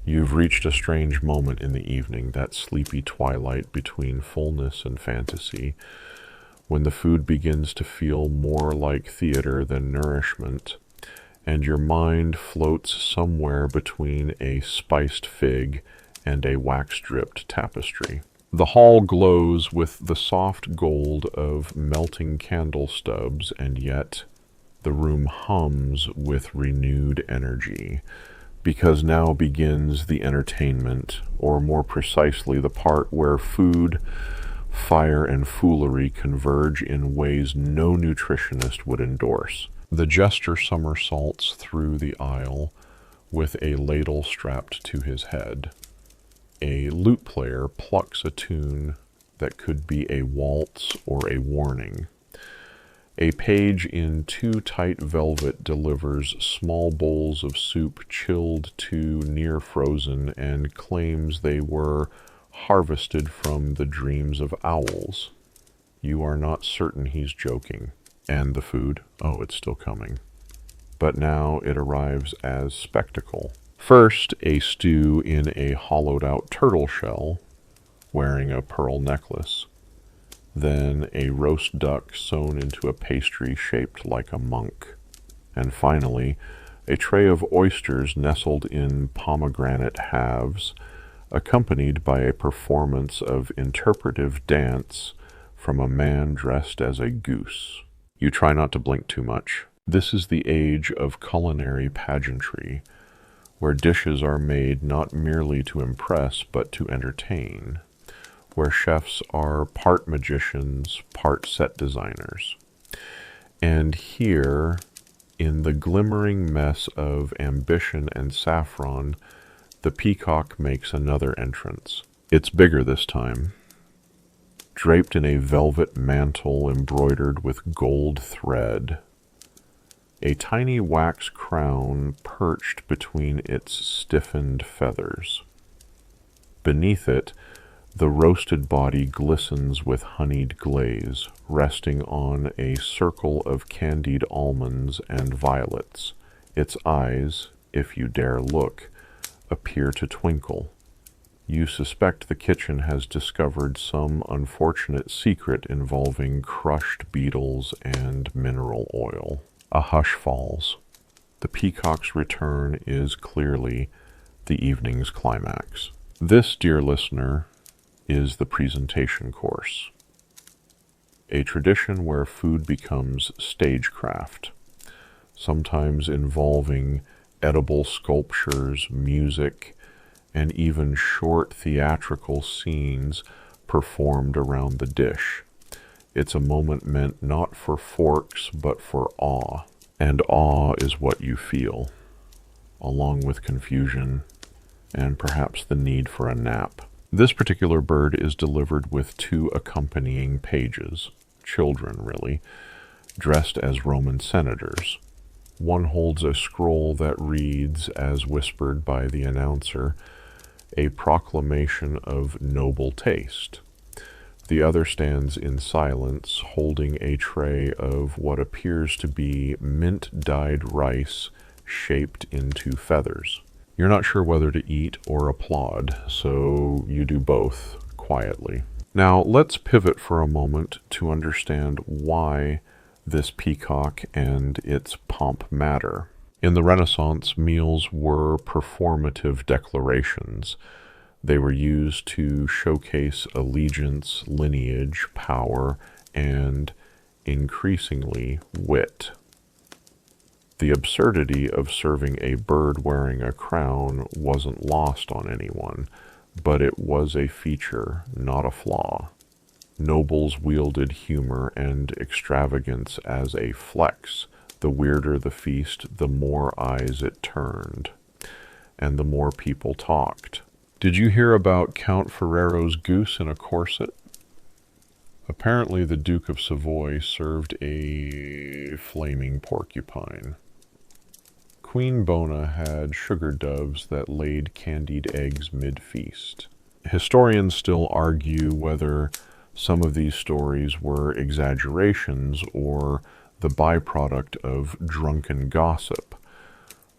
A: You've reached a strange moment in the evening, that sleepy twilight between fullness and fantasy, when the food begins to feel more like theater than nourishment, and your mind floats somewhere between a spiced fig and a wax-dripped tapestry. The hall glows with the soft gold of melting candle stubs, and yet the room hums with renewed energy, because now begins the entertainment, or more precisely the part where food, fire, and foolery converge in ways no nutritionist would endorse. The jester somersaults through the aisle with a ladle strapped to his head. A lute player plucks a tune that could be a waltz or a warning. A page in too tight velvet delivers small bowls of soup chilled to near frozen and claims they were harvested from the dreams of owls. You are not certain he's joking. And the food? Oh, it's still coming. But now it arrives as spectacle. First, a stew in a hollowed-out turtle shell, wearing a pearl necklace. Then a roast duck sewn into a pastry shaped like a monk. And finally, a tray of oysters nestled in pomegranate halves, accompanied by a performance of interpretive dance from a man dressed as a goose. You try not to blink too much. This is the age of culinary pageantry, where dishes are made not merely to impress but to entertain, where chefs are part magicians, part set designers. And here, in the glimmering mess of ambition and saffron, the peacock makes another entrance. It's bigger this time. Draped in a velvet mantle embroidered with gold thread, a tiny wax crown perched between its stiffened feathers. Beneath it, The roasted body glistens with honeyed glaze, resting on a circle of candied almonds and violets. Its eyes, if you dare look, appear to twinkle. You suspect the kitchen has discovered some unfortunate secret involving crushed beetles and mineral oil. A hush falls. The peacock's return is clearly the evening's climax. This, dear listener, is the presentation course, a tradition where food becomes stagecraft, sometimes involving edible sculptures, music, and even short theatrical scenes performed around the dish. It's a moment meant not for forks, but for awe. And awe is what you feel, along with confusion and perhaps the need for a nap. This particular bird is delivered with 2 accompanying pages, children really, dressed as Roman senators. One holds a scroll that reads, as whispered by the announcer, a proclamation of noble taste. The other stands in silence, holding a tray of what appears to be mint-dyed rice shaped into feathers. You're not sure whether to eat or applaud, so you do both quietly. Now, let's pivot for a moment to understand why this peacock and its pomp matter. In the Renaissance, meals were performative declarations. They were used to showcase allegiance, lineage, power, and, increasingly, wit. The absurdity of serving a bird wearing a crown wasn't lost on anyone, but it was a feature, not a flaw. Nobles wielded humor and extravagance as a flex. The weirder the feast, the more eyes it turned, and the more people talked. Did you hear about Count Ferrero's goose in a corset? Apparently the Duke of Savoy served a flaming porcupine. Queen Bona had sugar doves that laid candied eggs mid-feast. Historians still argue whether some of these stories were exaggerations or the byproduct of drunken gossip,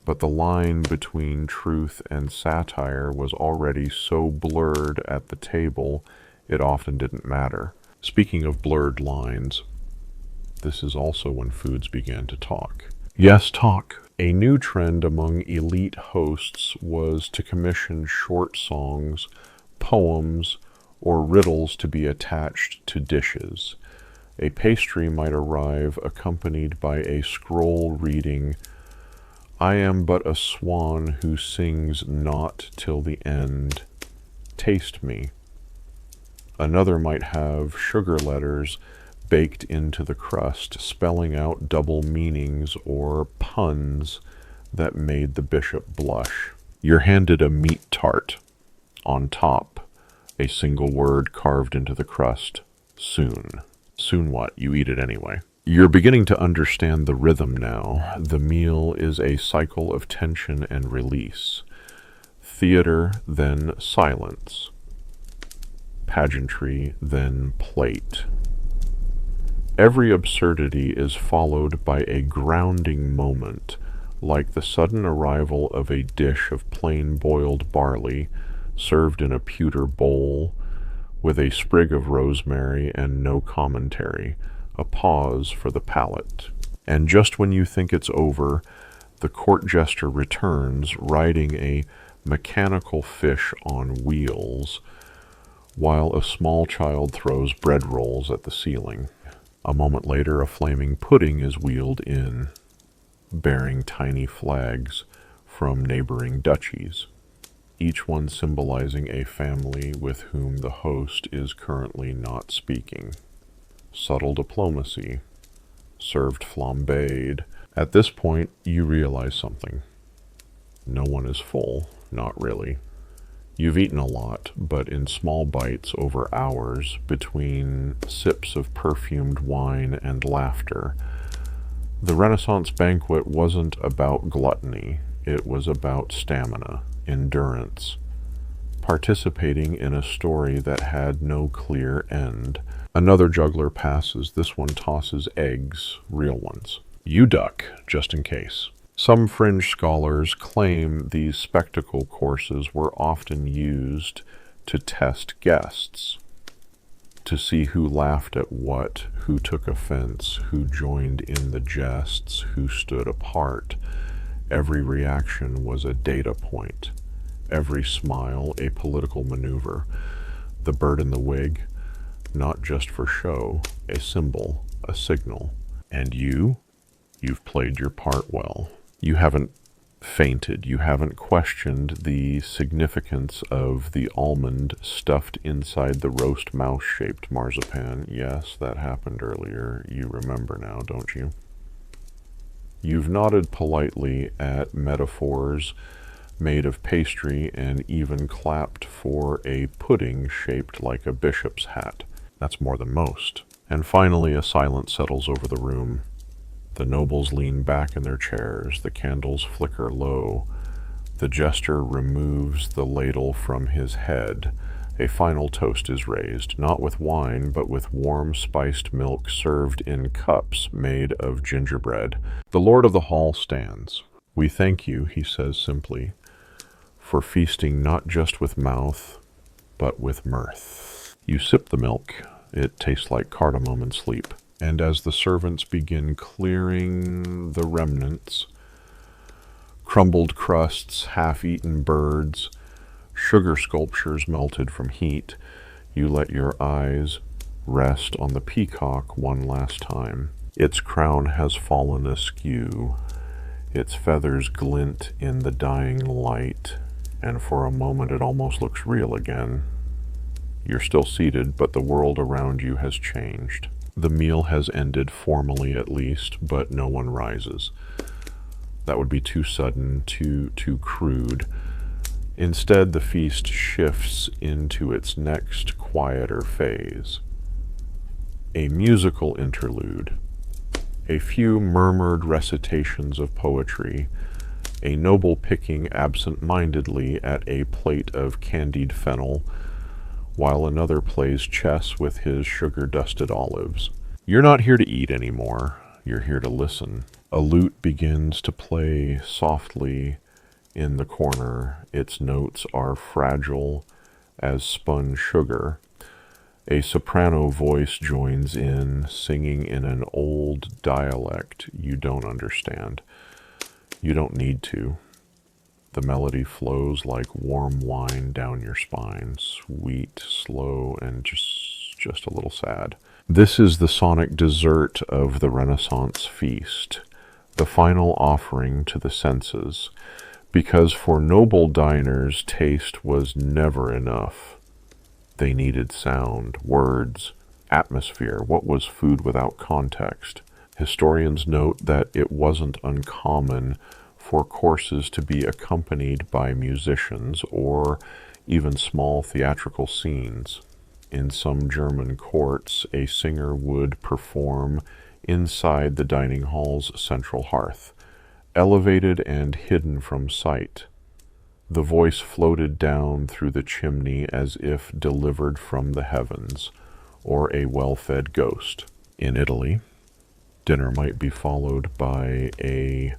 A: but the line between truth and satire was already so blurred at the table it often didn't matter. Speaking of blurred lines, this is also when foods began to talk. Yes, talk. A new trend among elite hosts was to commission short songs, poems, or riddles to be attached to dishes. A pastry might arrive accompanied by a scroll reading, "I am but a swan who sings not till the end. Taste me." Another might have sugar letters baked into the crust, spelling out double meanings or puns that made the bishop blush. You're handed a meat tart. On top, a single word carved into the crust, soon. Soon what? You eat it anyway. You're beginning to understand the rhythm now. The meal is a cycle of tension and release. Theater, then silence. Pageantry, then plate. Every absurdity is followed by a grounding moment, like the sudden arrival of a dish of plain boiled barley, served in a pewter bowl, with a sprig of rosemary and no commentary, a pause for the palate. And just when you think it's over, the court jester returns, riding a mechanical fish on wheels, while a small child throws bread rolls at the ceiling. A moment later, a flaming pudding is wheeled in, bearing tiny flags from neighboring duchies, each one symbolizing a family with whom the host is currently not speaking. Subtle diplomacy, served flambéed. At this point, you realize something. No one is full, not really. You've eaten a lot, but in small bites over hours, between sips of perfumed wine and laughter. The Renaissance banquet wasn't about gluttony. It was about stamina, endurance, participating in a story that had no clear end. Another juggler passes. This one tosses eggs, real ones. You duck, just in case. Some fringe scholars claim these spectacle courses were often used to test guests, to see who laughed at what, who took offense, who joined in the jests, who stood apart. Every reaction was a data point, every smile a political maneuver. The bird in the wig, not just for show, a symbol, a signal. And you've played your part well. You haven't fainted. You haven't questioned the significance of the almond stuffed inside the roast mouse-shaped marzipan. Yes, that happened earlier. You remember now, don't you? You've nodded politely at metaphors made of pastry and even clapped for a pudding shaped like a bishop's hat. That's more than most. And finally, a silence settles over the room. The nobles lean back in their chairs. The candles flicker low. The jester removes the ladle from his head. A final toast is raised, not with wine, but with warm spiced milk served in cups made of gingerbread. The lord of the hall stands. We thank you, he says simply, for feasting not just with mouth, but with mirth. You sip the milk. It tastes like cardamom and sleep. And as the servants begin clearing the remnants, crumbled crusts, half-eaten birds, sugar sculptures melted from heat, you let your eyes rest on the peacock one last time. Its crown has fallen askew. Its feathers glint in the dying light, and for a moment it almost looks real again. You're still seated, but the world around you has changed. The meal has ended, formally at least, but no one rises. That would be too sudden, too crude. Instead, the feast shifts into its next quieter phase. A musical interlude. A few murmured recitations of poetry. A noble picking absent-mindedly at a plate of candied fennel, while another plays chess with his sugar-dusted olives. You're not here to eat anymore. You're here to listen. A lute begins to play softly in the corner. Its notes are fragile as spun sugar. A soprano voice joins in, singing in an old dialect you don't understand. You don't need to. The melody flows like warm wine down your spine, sweet, slow, and just a little sad. This is the sonic dessert of the Renaissance feast, the final offering to the senses, because for noble diners, taste was never enough. They needed sound, words, atmosphere. What was food without context? Historians note that it wasn't uncommon for courses to be accompanied by musicians or even small theatrical scenes. In some German courts, a singer would perform inside the dining hall's central hearth, elevated and hidden from sight. The voice floated down through the chimney as if delivered from the heavens, or a well-fed ghost. In Italy, dinner might be followed by a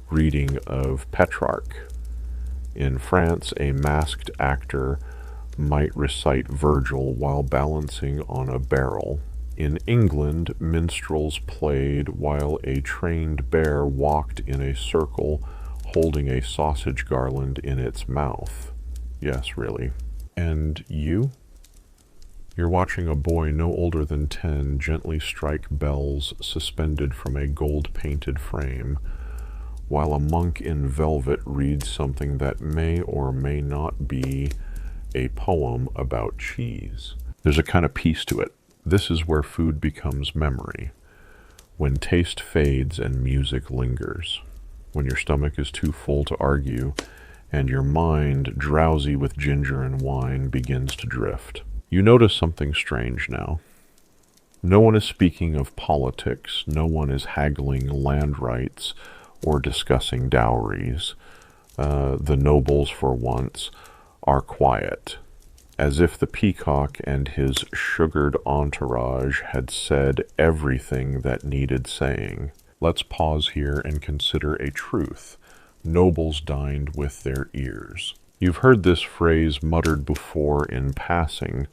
A: reading of Petrarch. In France, a masked actor might recite Virgil while balancing on a barrel. In England, minstrels played while a trained bear walked in a circle holding a sausage garland in its mouth. Yes, really. And you? You're watching a boy no older than 10 gently strike bells suspended from a gold-painted frame, while a monk in velvet reads something that may or may not be a poem about cheese. There's a kind of peace to it. This is where food becomes memory, when taste fades and music lingers, when your stomach is too full to argue, and your mind, drowsy with ginger and wine, begins to drift. You notice something strange now. No one is speaking of politics, no one is haggling land rights or discussing dowries. The nobles, for once, are quiet, as if the peacock and his sugared entourage had said everything that needed saying. Let's pause here and consider a truth. Nobles dined with their ears. You've heard this phrase muttered before in passing,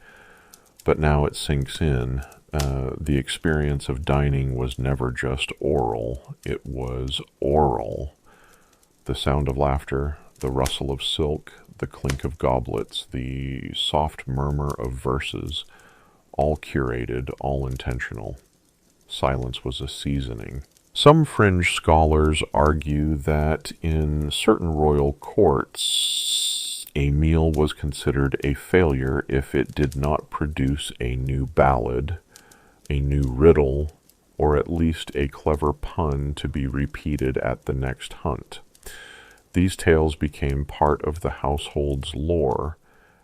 A: but now it sinks in. The experience of dining was never just oral, it was oral. The sound of laughter, the rustle of silk, the clink of goblets, the soft murmur of verses, all curated, all intentional. Silence was a seasoning. Some fringe scholars argue that in certain royal courts, a meal was considered a failure if it did not produce a new ballad, a new riddle, or at least a clever pun to be repeated at the next hunt. These tales became part of the household's lore,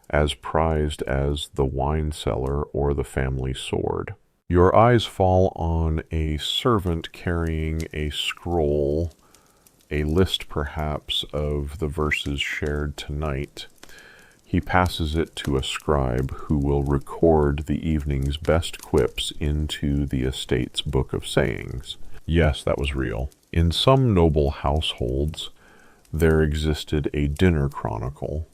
A: as prized as the wine cellar or the family sword. Your eyes fall on a servant carrying a scroll, a list perhaps of the verses shared tonight. He passes it to a scribe who will record the evening's best quips into the estate's book of sayings. Yes, that was real. In some noble households, there existed a dinner chronicle,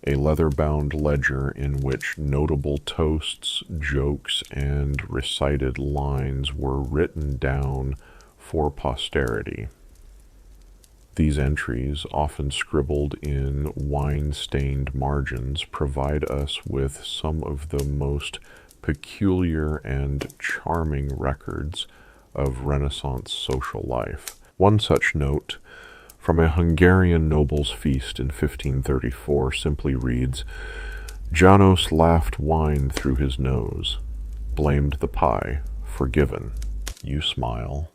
A: a leather-bound ledger in which notable toasts, jokes, and recited lines were written down for posterity. These entries, often scribbled in wine-stained margins, provide us with some of the most peculiar and charming records of Renaissance social life. One such note from a Hungarian noble's feast in 1534 simply reads, "Janos laughed wine through his nose, blamed the pie, forgiven." You smile.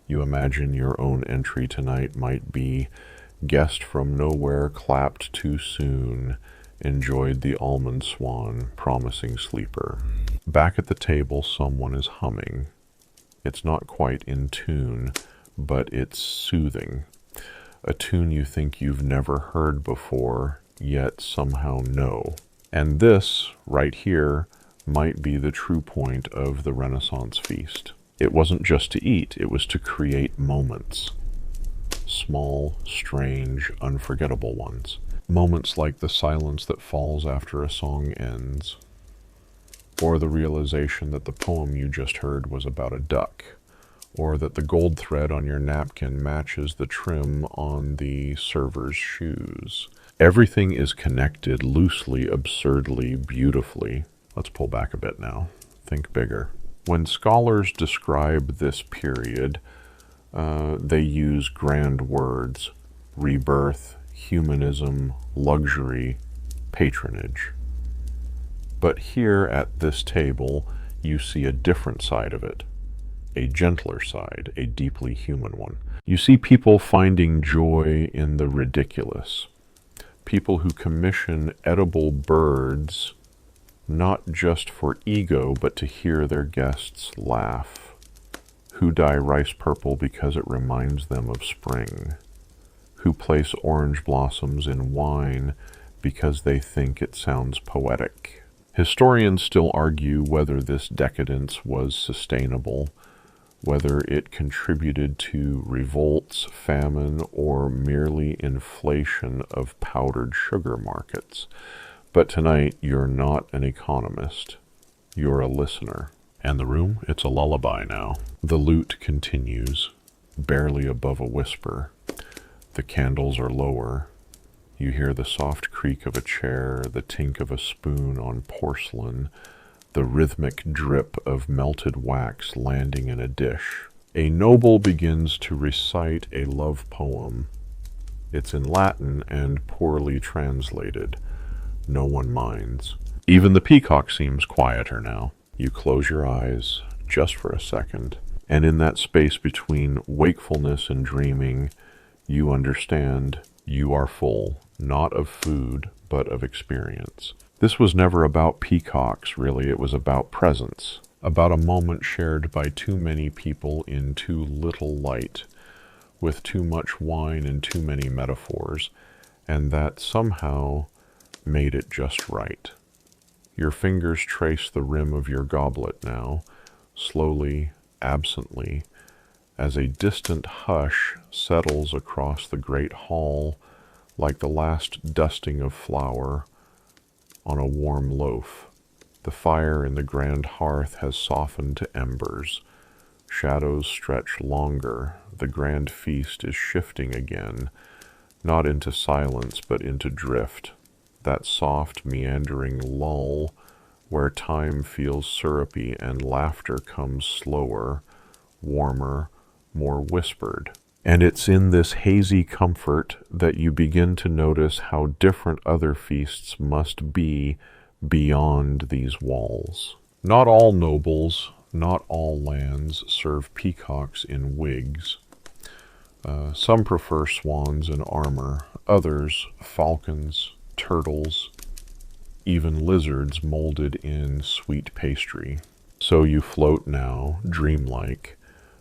A: You imagine your own entry tonight might be, "Guest from nowhere clapped too soon, enjoyed the almond swan, promising sleeper." Back at the table, someone is humming. It's not quite in tune, but it's soothing. A tune you think you've never heard before, yet somehow know. And this, right here, might be the true point of the Renaissance feast. It wasn't just to eat, it was to create moments. Small, strange, unforgettable ones. Moments like the silence that falls after a song ends, or the realization that the poem you just heard was about a duck, or that the gold thread on your napkin matches the trim on the server's shoes. Everything is connected loosely, absurdly, beautifully. Let's pull back a bit now. Think bigger. When scholars describe this period, they use grand words: rebirth, humanism, luxury, patronage. But here at this table, you see a different side of it, a gentler side, a deeply human one. You see people finding joy in the ridiculous, people who commission edible birds not just for ego, but to hear their guests laugh, who dye rice purple because it reminds them of spring, who place orange blossoms in wine because they think it sounds poetic. Historians still argue whether this decadence was sustainable, whether it contributed to revolts, famine, or merely inflation of powdered sugar markets. But tonight, you're not an economist. You're a listener. And the room, it's a lullaby now. The lute continues, barely above a whisper. The candles are lower. You hear the soft creak of a chair, the tink of a spoon on porcelain, the rhythmic drip of melted wax landing in a dish. A noble begins to recite a love poem. It's in Latin and poorly translated. No one minds. Even the peacock seems quieter now. You close your eyes just for a second, and in that space between wakefulness and dreaming, you understand you are full, not of food, but of experience. This was never about peacocks, really. It was about presence, about a moment shared by too many people in too little light, with too much wine and too many metaphors, and that somehow made it just right. Your fingers trace the rim of your goblet now, slowly, absently, as a distant hush settles across the great hall like the last dusting of flour on a warm loaf. The fire in the grand hearth has softened to embers. Shadows stretch longer. The grand feast is shifting again, not into silence but into drift, that soft, meandering lull where time feels syrupy and laughter comes slower, warmer, more whispered. And it's in this hazy comfort that you begin to notice how different other feasts must be beyond these walls. Not all nobles, not all lands serve peacocks in wigs. Some prefer swans in armor, others falcons, turtles, even lizards molded in sweet pastry. So you float now, dreamlike,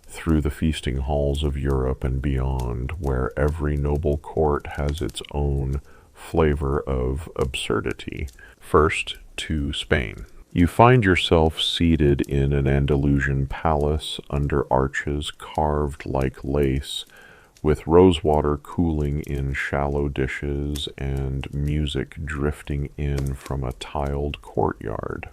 A: through the feasting halls of Europe and beyond, where every noble court has its own flavor of absurdity. First, to Spain. You find yourself seated in an Andalusian palace under arches carved like lace, with rosewater cooling in shallow dishes and music drifting in from a tiled courtyard.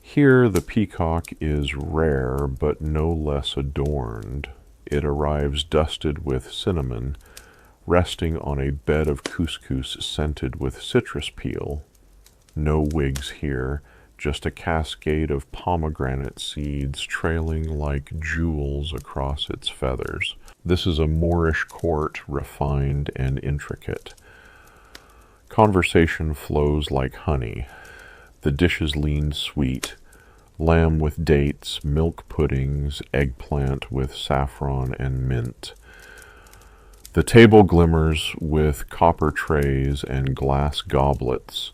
A: Here the peacock is rare but no less adorned. It arrives dusted with cinnamon, resting on a bed of couscous scented with citrus peel. No wigs here, just a cascade of pomegranate seeds trailing like jewels across its feathers. This is a Moorish court, refined and intricate. Conversation flows like honey. The dishes lean sweet. Lamb with dates, milk puddings, eggplant with saffron and mint. The table glimmers with copper trays and glass goblets,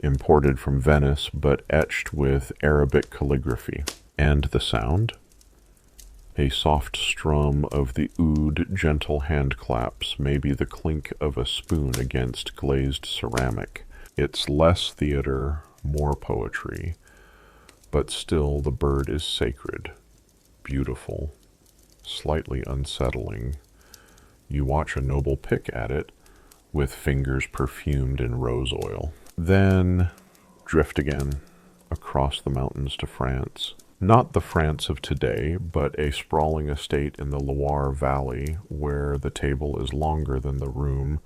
A: imported from Venice but etched with Arabic calligraphy. And the sound? A soft strum of the oud, gentle hand claps, maybe the clink of a spoon against glazed ceramic. It's less theater, more poetry, but still the bird is sacred, beautiful, slightly unsettling. You watch a noble pick at it, with fingers perfumed in rose oil. Then drift again, across the mountains to France. Not the France of today, but a sprawling estate in the Loire Valley, where the table is longer than the room,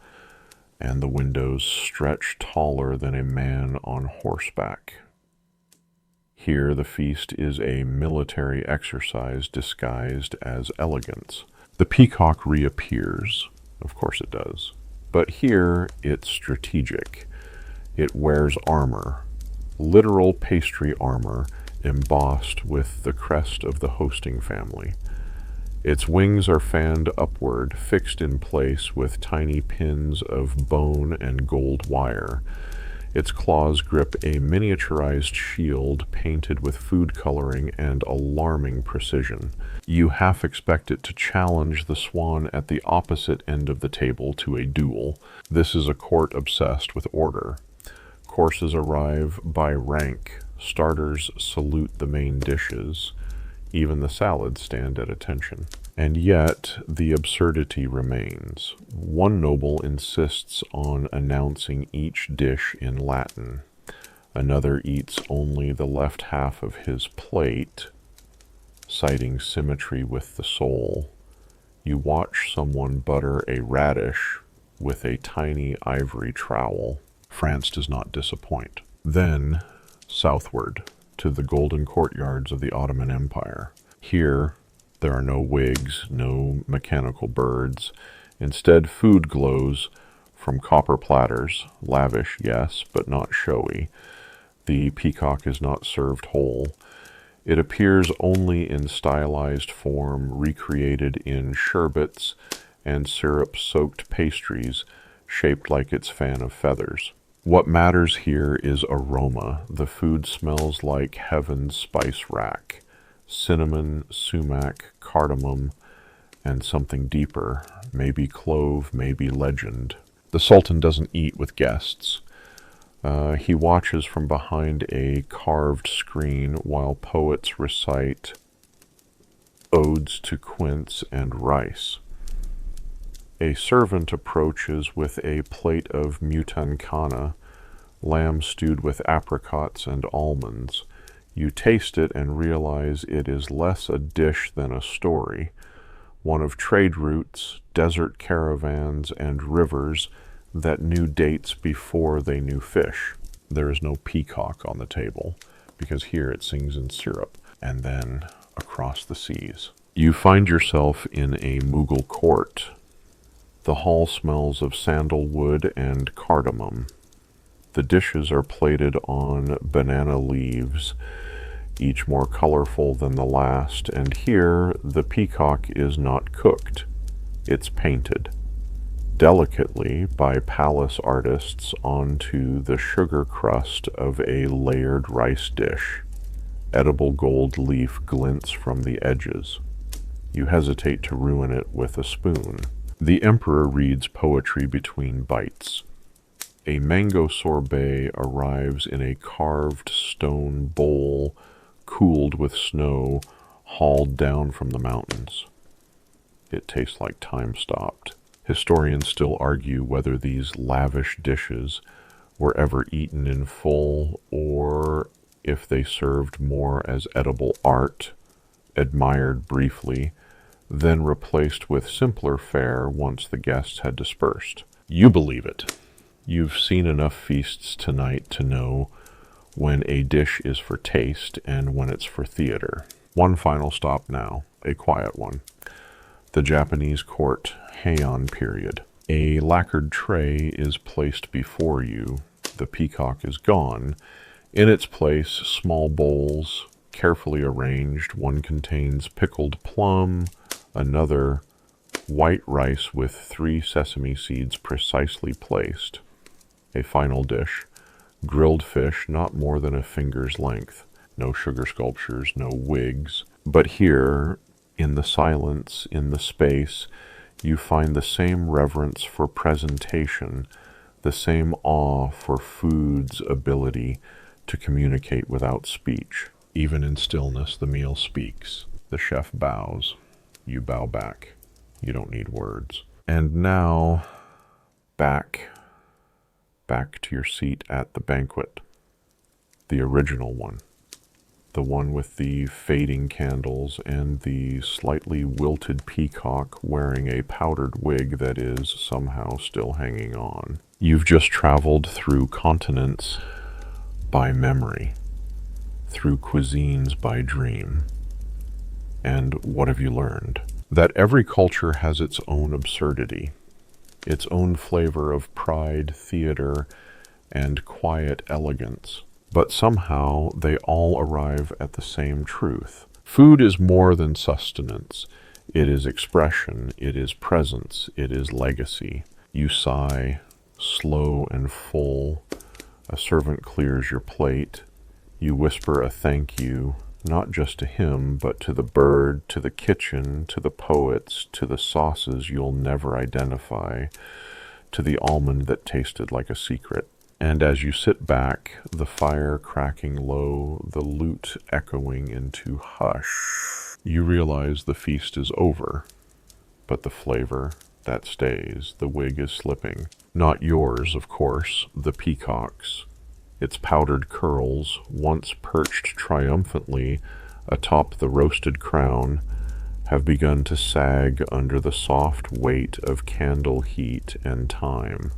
A: and the windows stretch taller than a man on horseback. Here the feast is a military exercise disguised as elegance. The peacock reappears. Of course it does. But here it's strategic. It wears armor, literal pastry armor, embossed with the crest of the hosting family. Its wings are fanned upward, fixed in place with tiny pins of bone and gold wire. Its claws grip a miniaturized shield painted with food coloring and alarming precision. You half expect it to challenge the swan at the opposite end of the table to a duel. This is a court obsessed with order. Courses arrive by rank. Starters salute the main dishes. Even the salads stand at attention. And yet, the absurdity remains. One noble insists on announcing each dish in Latin. Another eats only the left half of his plate, citing symmetry with the soul. You watch someone butter a radish with a tiny ivory trowel. France does not disappoint. Then, southward, to the golden courtyards of the Ottoman Empire. Here, there are no wigs, no mechanical birds. Instead, food glows from copper platters, lavish, yes, but not showy. The peacock is not served whole. It appears only in stylized form, recreated in sherbets and syrup-soaked pastries, shaped like its fan of feathers. What matters here is aroma. The food smells like heaven's spice rack. Cinnamon, sumac, cardamom, and something deeper, maybe clove, maybe legend. The The Sultan doesn't eat with guests. He watches from behind a carved screen while poets recite odes to quince and rice. A servant approaches with a plate of mutankana, lamb stewed with apricots and almonds. You taste it and realize it is less a dish than a story, one of trade routes, desert caravans, and rivers that knew dates before they knew fish. There is no peacock on the table, because here it sings in syrup, and then across the seas. You find yourself in a Mughal court. The hall smells of sandalwood and cardamom. The dishes are plated on banana leaves, each more colorful than the last, and here the peacock is not cooked. It's painted delicately by palace artists onto the sugar crust of a layered rice dish. Edible gold leaf glints from the edges. You hesitate to ruin it with a spoon. The emperor reads poetry between bites. A mango sorbet arrives in a carved stone bowl, cooled with snow, hauled down from the mountains. It tastes like time stopped. Historians still argue whether these lavish dishes were ever eaten in full or if they served more as edible art, admired briefly, then replaced with simpler fare once the guests had dispersed. You believe it. You've seen enough feasts tonight to know when a dish is for taste and when it's for theater. One final stop now, a quiet one. The Japanese court Heian period. A lacquered tray is placed before you. The peacock is gone. In its place, small bowls, carefully arranged. One contains pickled plum, another white rice with 3 sesame seeds precisely placed. A final dish, grilled fish not more than a finger's length. No sugar sculptures, no wigs. But here, in the silence, in the space, you find the same reverence for presentation, the same awe for food's ability to communicate without speech. Even in stillness, the meal speaks. The chef bows. You bow back. You don't need words. And now, back to your seat at the banquet. The original one. The one with the fading candles and the slightly wilted peacock wearing a powdered wig that is somehow still hanging on. You've just traveled through continents by memory, through cuisines by dream. And what have you learned? That every culture has its own absurdity, its own flavor of pride, theater, and quiet elegance. But somehow they all arrive at the same truth. Food is more than sustenance. It is expression, it is presence, it is legacy. You sigh, slow and full. A servant clears your plate. You whisper a thank you, not just to him, but to the bird, to the kitchen, to the poets, to the sauces you'll never identify, to the almond that tasted like a secret. And as you sit back, the fire cracking low, the lute echoing into hush, you realize the feast is over. But the flavor, that stays. The wig is slipping. Not yours, of course, the peacock's. Its powdered curls, once perched triumphantly atop the roasted crown, have begun to sag under the soft weight of candle heat and time.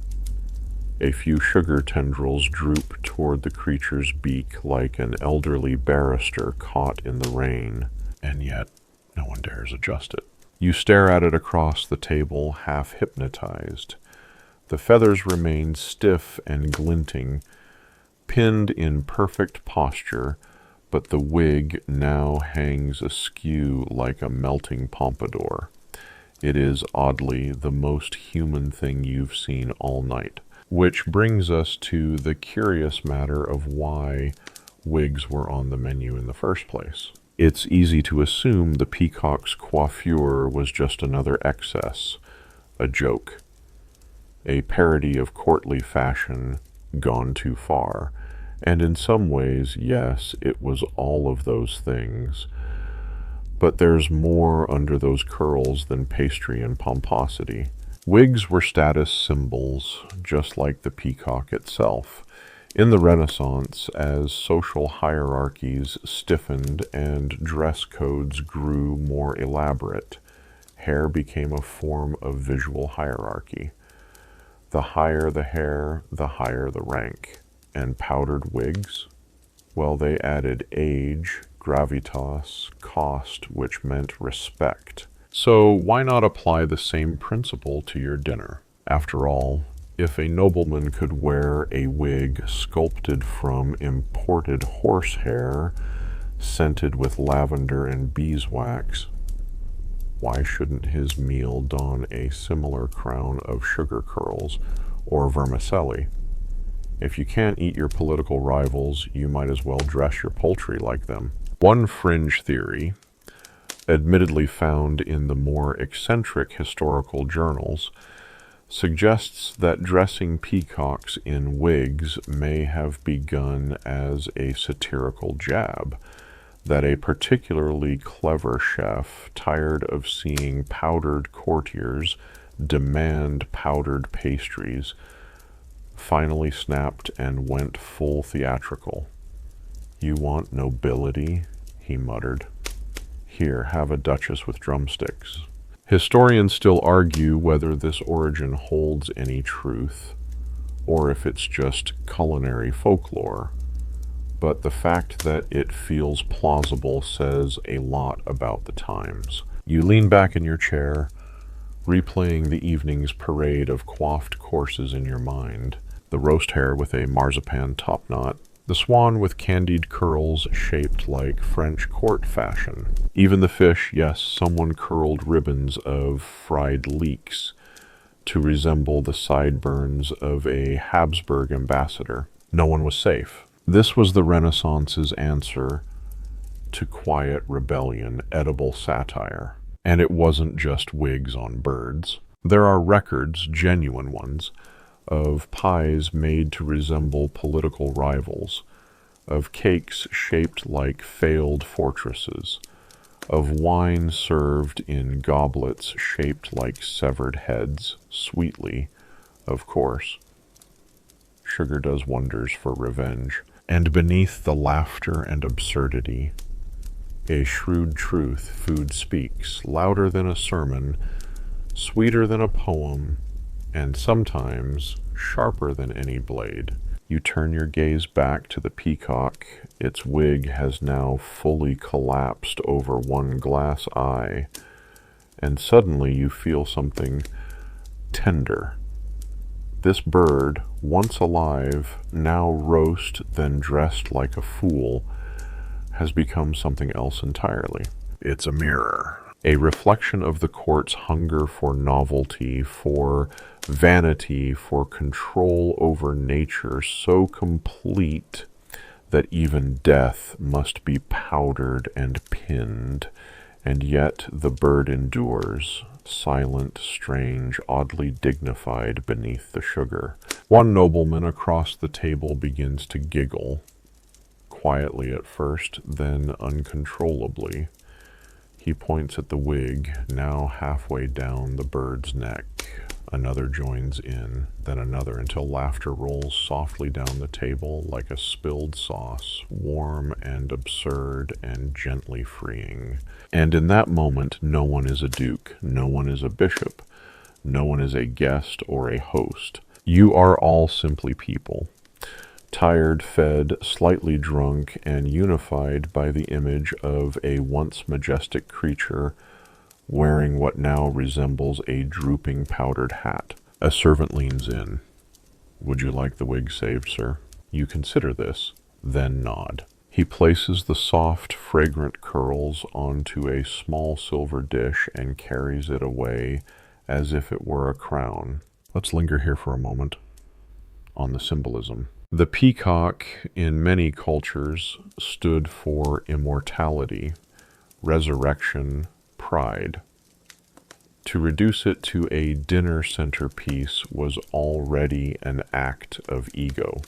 A: A few sugar tendrils droop toward the creature's beak like an elderly barrister caught in the rain, and yet no one dares adjust it. You stare at it across the table, half hypnotized. The feathers remain stiff and glinting, pinned in perfect posture, but the wig now hangs askew like a melting pompadour. It is, oddly, the most human thing you've seen all night. Which brings us to the curious matter of why wigs were on the menu in the first place. It's easy to assume the peacock's coiffure was just another excess, a joke. a parody of courtly fashion gone too far. And in some ways, yes, it was all of those things. But there's more under those curls than pastry and pomposity. Wigs were status symbols, just like the peacock itself. In the Renaissance, as social hierarchies stiffened and dress codes grew more elaborate, hair became a form of visual hierarchy. The higher the hair, the higher the rank. And powdered wigs? Well, they added age, gravitas, cost, which meant respect. So why not apply the same principle to your dinner? After all, if a nobleman could wear a wig sculpted from imported horsehair, scented with lavender and beeswax, why shouldn't his meal don a similar crown of sugar curls or vermicelli? If you can't eat your political rivals, you might as well dress your poultry like them. One fringe theory, admittedly found in the more eccentric historical journals, suggests that dressing peacocks in wigs may have begun as a satirical jab, that a particularly clever chef, tired of seeing powdered courtiers demand powdered pastries, finally snapped and went full theatrical. "You want nobility?" he muttered. "Here, have a duchess with drumsticks." Historians still argue whether this origin holds any truth, or if it's just culinary folklore, but the fact that it feels plausible says a lot about the times. You lean back in your chair, replaying the evening's parade of coiffed courses in your mind. The roast hare with a marzipan topknot, the swan with candied curls shaped like French court fashion. Even the fish, yes, someone curled ribbons of fried leeks to resemble the sideburns of a Habsburg ambassador. No one was safe. This was the Renaissance's answer to quiet rebellion, edible satire. And it wasn't just wigs on birds. There are records, genuine ones, of pies made to resemble political rivals, of cakes shaped like failed fortresses, of wine served in goblets shaped like severed heads, sweetly, of course. Sugar does wonders for revenge. And beneath the laughter and absurdity, a shrewd truth food speaks, louder than a sermon, sweeter than a poem, and sometimes sharper than any blade. You turn your gaze back to the peacock. Its wig has now fully collapsed over one glass eye, and suddenly you feel something tender. This bird, once alive, now roast, then dressed like a fool, has become something else entirely. It's a mirror. A reflection of the court's hunger for novelty, for vanity, for control over nature, so complete that even death must be powdered and pinned, and yet the bird endures, silent, strange, oddly dignified beneath the sugar. One nobleman across the table begins to giggle, quietly at first, then uncontrollably. He points at the wig, now halfway down the bird's neck. Another joins in, then another, until laughter rolls softly down the table like a spilled sauce, warm and absurd and gently freeing. And in that moment, no one is a duke, no one is a bishop, no one is a guest or a host. You are all simply people, tired, fed, slightly drunk, and unified by the image of a once majestic creature wearing what now resembles a drooping powdered hat. A servant leans in. "Would you like the wig saved, sir?" You consider this, then nod. He places the soft, fragrant curls onto a small silver dish and carries it away as if it were a crown. Let's linger here for a moment on the symbolism. The peacock, in many cultures, stood for immortality, resurrection, pride. To reduce it to a dinner centerpiece was already an act of ego,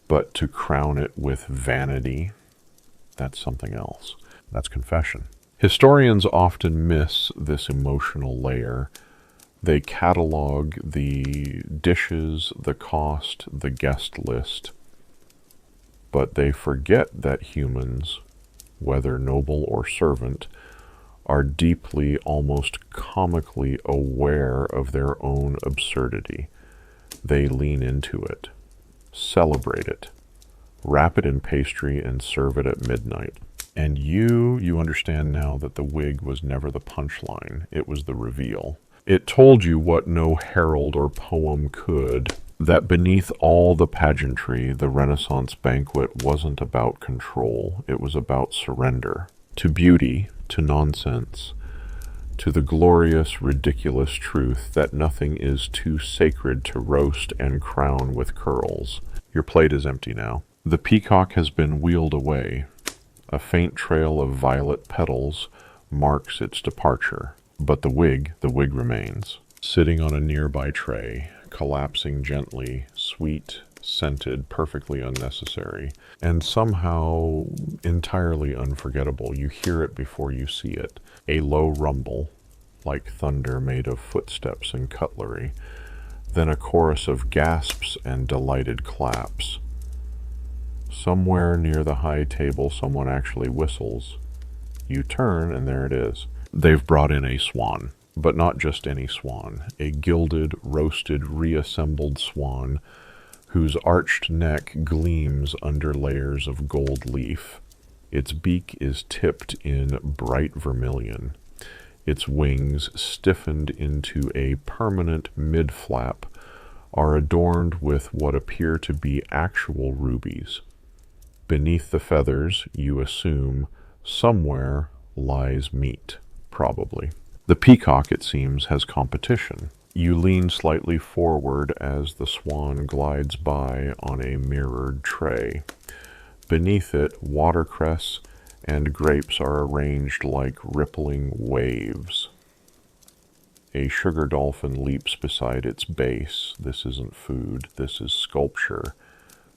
A: but to crown it with vanity, that's something else. That's confession. Historians often miss this emotional layer. They catalog the dishes, the cost, the guest list, but they forget that humans, whether noble or servant, are deeply, almost comically aware of their own absurdity. They lean into it, celebrate it, wrap it in pastry and serve it at midnight. And you understand now that the wig was never the punchline, it was the reveal. It told you what no herald or poem could, that beneath all the pageantry, the Renaissance banquet wasn't about control, it was about surrender. To beauty, to nonsense, to the glorious, ridiculous truth that nothing is too sacred to roast and crown with curls. Your plate is empty now. The peacock has been wheeled away. A faint trail of violet petals marks its departure, but the wig remains, sitting on a nearby tray, collapsing gently, sweet, scented, perfectly unnecessary, and somehow entirely unforgettable. You hear it before you see it. A low rumble, like thunder made of footsteps and cutlery, then a chorus of gasps and delighted claps. Somewhere near the high table, someone actually whistles. You turn, and there it is. They've brought in a swan, but not just any swan, a gilded, roasted, reassembled swan whose arched neck gleams under layers of gold leaf. Its beak is tipped in bright vermilion. Its wings, stiffened into a permanent mid-flap, are adorned with what appear to be actual rubies. Beneath the feathers, you assume, somewhere lies meat, probably. The peacock, it seems, has competition. You lean slightly forward as the swan glides by on a mirrored tray. Beneath it, watercress and grapes are arranged like rippling waves. A sugar dolphin leaps beside its base. This isn't food, this is sculpture,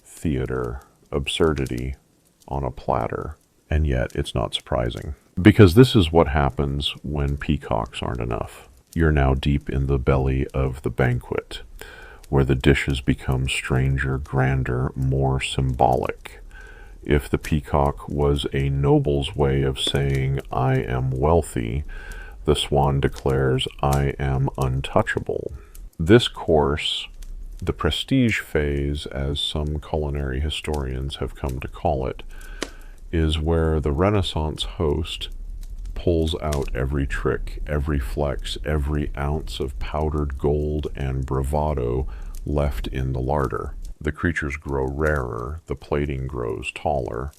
A: theater, absurdity on a platter. And yet, it's not surprising. Because this is what happens when peacocks aren't enough. You're now deep in the belly of the banquet, where the dishes become stranger, grander, more symbolic. If the peacock was a noble's way of saying, I am wealthy, the swan declares, I am untouchable. This course, the prestige phase, as some culinary historians have come to call it, is where the Renaissance host pulls out every trick, every flex, every ounce of powdered gold and bravado left in the larder. The creatures grow rarer, the plating grows taller,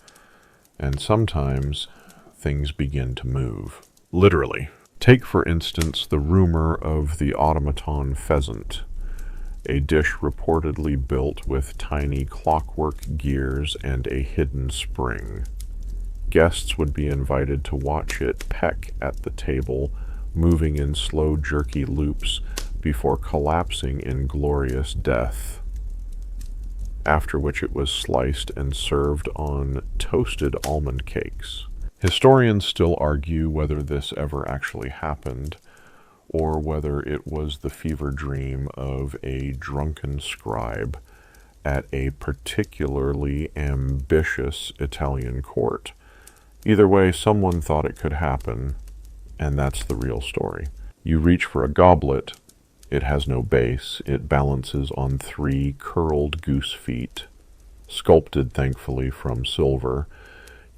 A: and sometimes things begin to move. Literally. Take, for instance, the rumor of the automaton pheasant, a dish reportedly built with tiny clockwork gears and a hidden spring. Guests would be invited to watch it peck at the table, moving in slow, jerky loops before collapsing in glorious death, after which it was sliced and served on toasted almond cakes. Historians still argue whether this ever actually happened, or whether it was the fever dream of a drunken scribe at a particularly ambitious Italian court. Either way, someone thought it could happen, and that's the real story. You reach for a goblet. It has no base. It balances on 3 curled goose feet, sculpted, thankfully, from silver.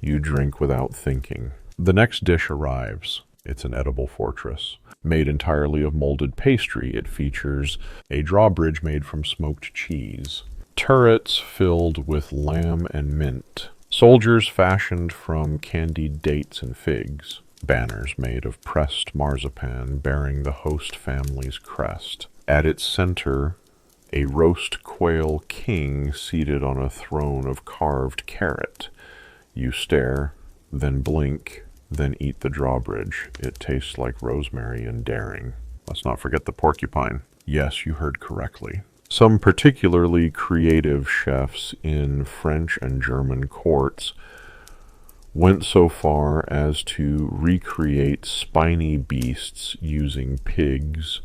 A: You drink without thinking. The next dish arrives. It's an edible fortress. Made entirely of molded pastry, it features a drawbridge made from smoked cheese, turrets filled with lamb and mint, soldiers fashioned from candied dates and figs, banners made of pressed marzipan bearing the host family's crest. At its center, a roast quail king seated on a throne of carved carrot. You stare, then blink, Then eat the drawbridge. It tastes like rosemary and daring. Let's not forget the porcupine. Yes, you heard correctly. Some particularly creative chefs in French and German courts went so far as to recreate spiny beasts using pigs,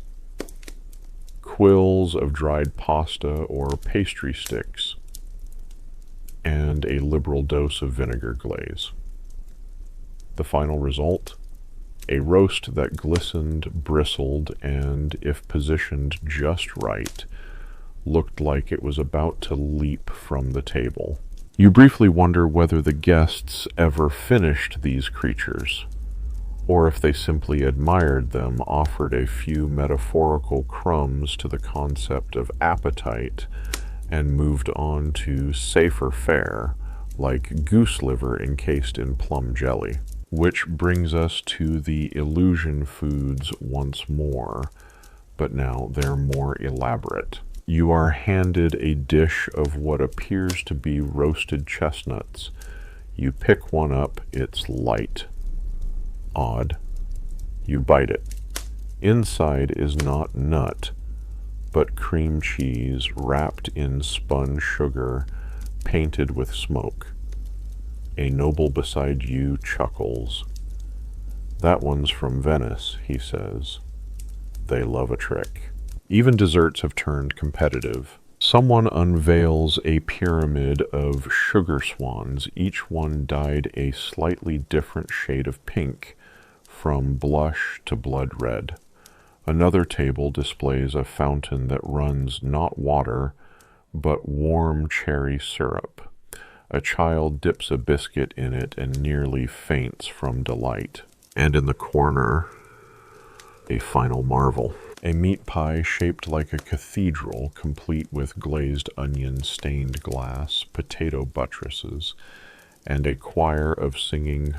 A: quills of dried pasta or pastry sticks, and a liberal dose of vinegar glaze. The final result? A roast that glistened, bristled, and, if positioned just right, looked like it was about to leap from the table. You briefly wonder whether the guests ever finished these creatures, or if they simply admired them, offered a few metaphorical crumbs to the concept of appetite, and moved on to safer fare, like goose liver encased in plum jelly. Which brings us to the illusion foods once more, but now they're more elaborate. You are handed a dish of what appears to be roasted chestnuts. You pick one up, it's light. Odd. You bite it. Inside is not nut, but cream cheese wrapped in spun sugar, painted with smoke. A noble beside you chuckles. That one's from Venice, he says. They love a trick. Even desserts have turned competitive. Someone unveils a pyramid of sugar swans, each one dyed a slightly different shade of pink, from blush to blood red. Another table displays a fountain that runs not water, but warm cherry syrup. A child dips a biscuit in it and nearly faints from delight. And in the corner, a final marvel. A meat pie shaped like a cathedral, complete with glazed onion, stained glass, potato buttresses, and a choir of singing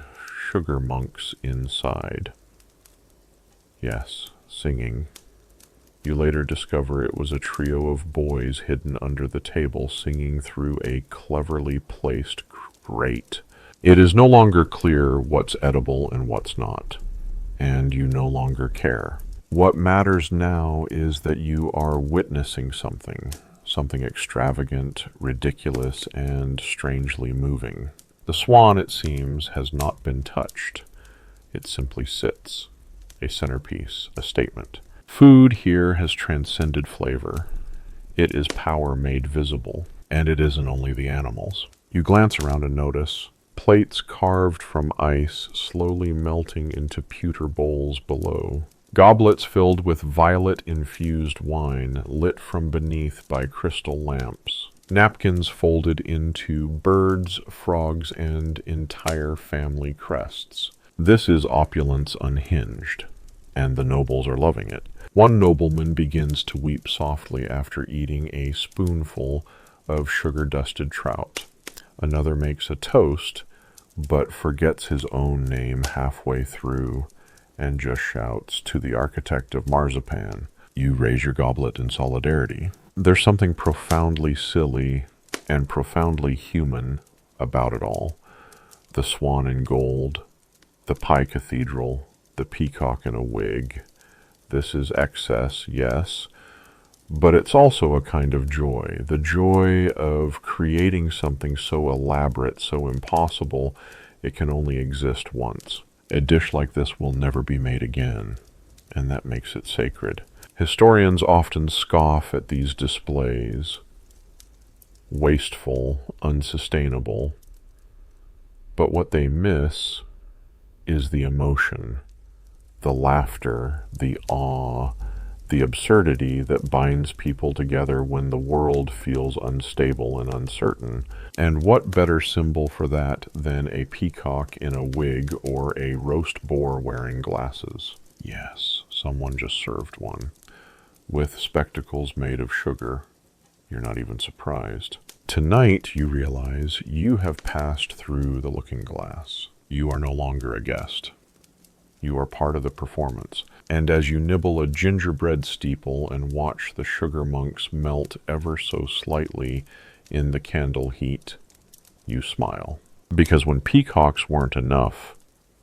A: sugar monks inside. Yes, singing. You later discover it was a trio of boys hidden under the table singing through a cleverly placed grate. It is no longer clear what's edible and what's not, and you no longer care. What matters now is that you are witnessing something extravagant, ridiculous, and strangely moving. The swan, it seems, has not been touched. It simply sits, a centerpiece, a statement. Food here has transcended flavor. It is power made visible, and it isn't only the animals. You glance around and notice plates carved from ice slowly melting into pewter bowls below. Goblets filled with violet-infused wine lit from beneath by crystal lamps. Napkins folded into birds, frogs, and entire family crests. This is opulence unhinged, and the nobles are loving it. One nobleman begins to weep softly after eating a spoonful of sugar-dusted trout. Another makes a toast, but forgets his own name halfway through and just shouts to the architect of marzipan. You raise your goblet in solidarity. There's something profoundly silly and profoundly human about it all. The swan in gold, the pie cathedral, the peacock in a wig. This is excess, yes, but it's also a kind of joy. The joy of creating something so elaborate, so impossible, it can only exist once. A dish like this will never be made again, and that makes it sacred. Historians often scoff at these displays. Wasteful, unsustainable. But what they miss is the emotion, the laughter, the awe, the absurdity that binds people together when the world feels unstable and uncertain. And what better symbol for that than a peacock in a wig or a roast boar wearing glasses? Yes, someone just served one. With spectacles made of sugar. You're not even surprised. Tonight, you realize you have passed through the looking glass. You are no longer a guest. You are part of the performance. And as you nibble a gingerbread steeple and watch the sugar monks melt ever so slightly in the candle heat, you smile. Because when peacocks weren't enough,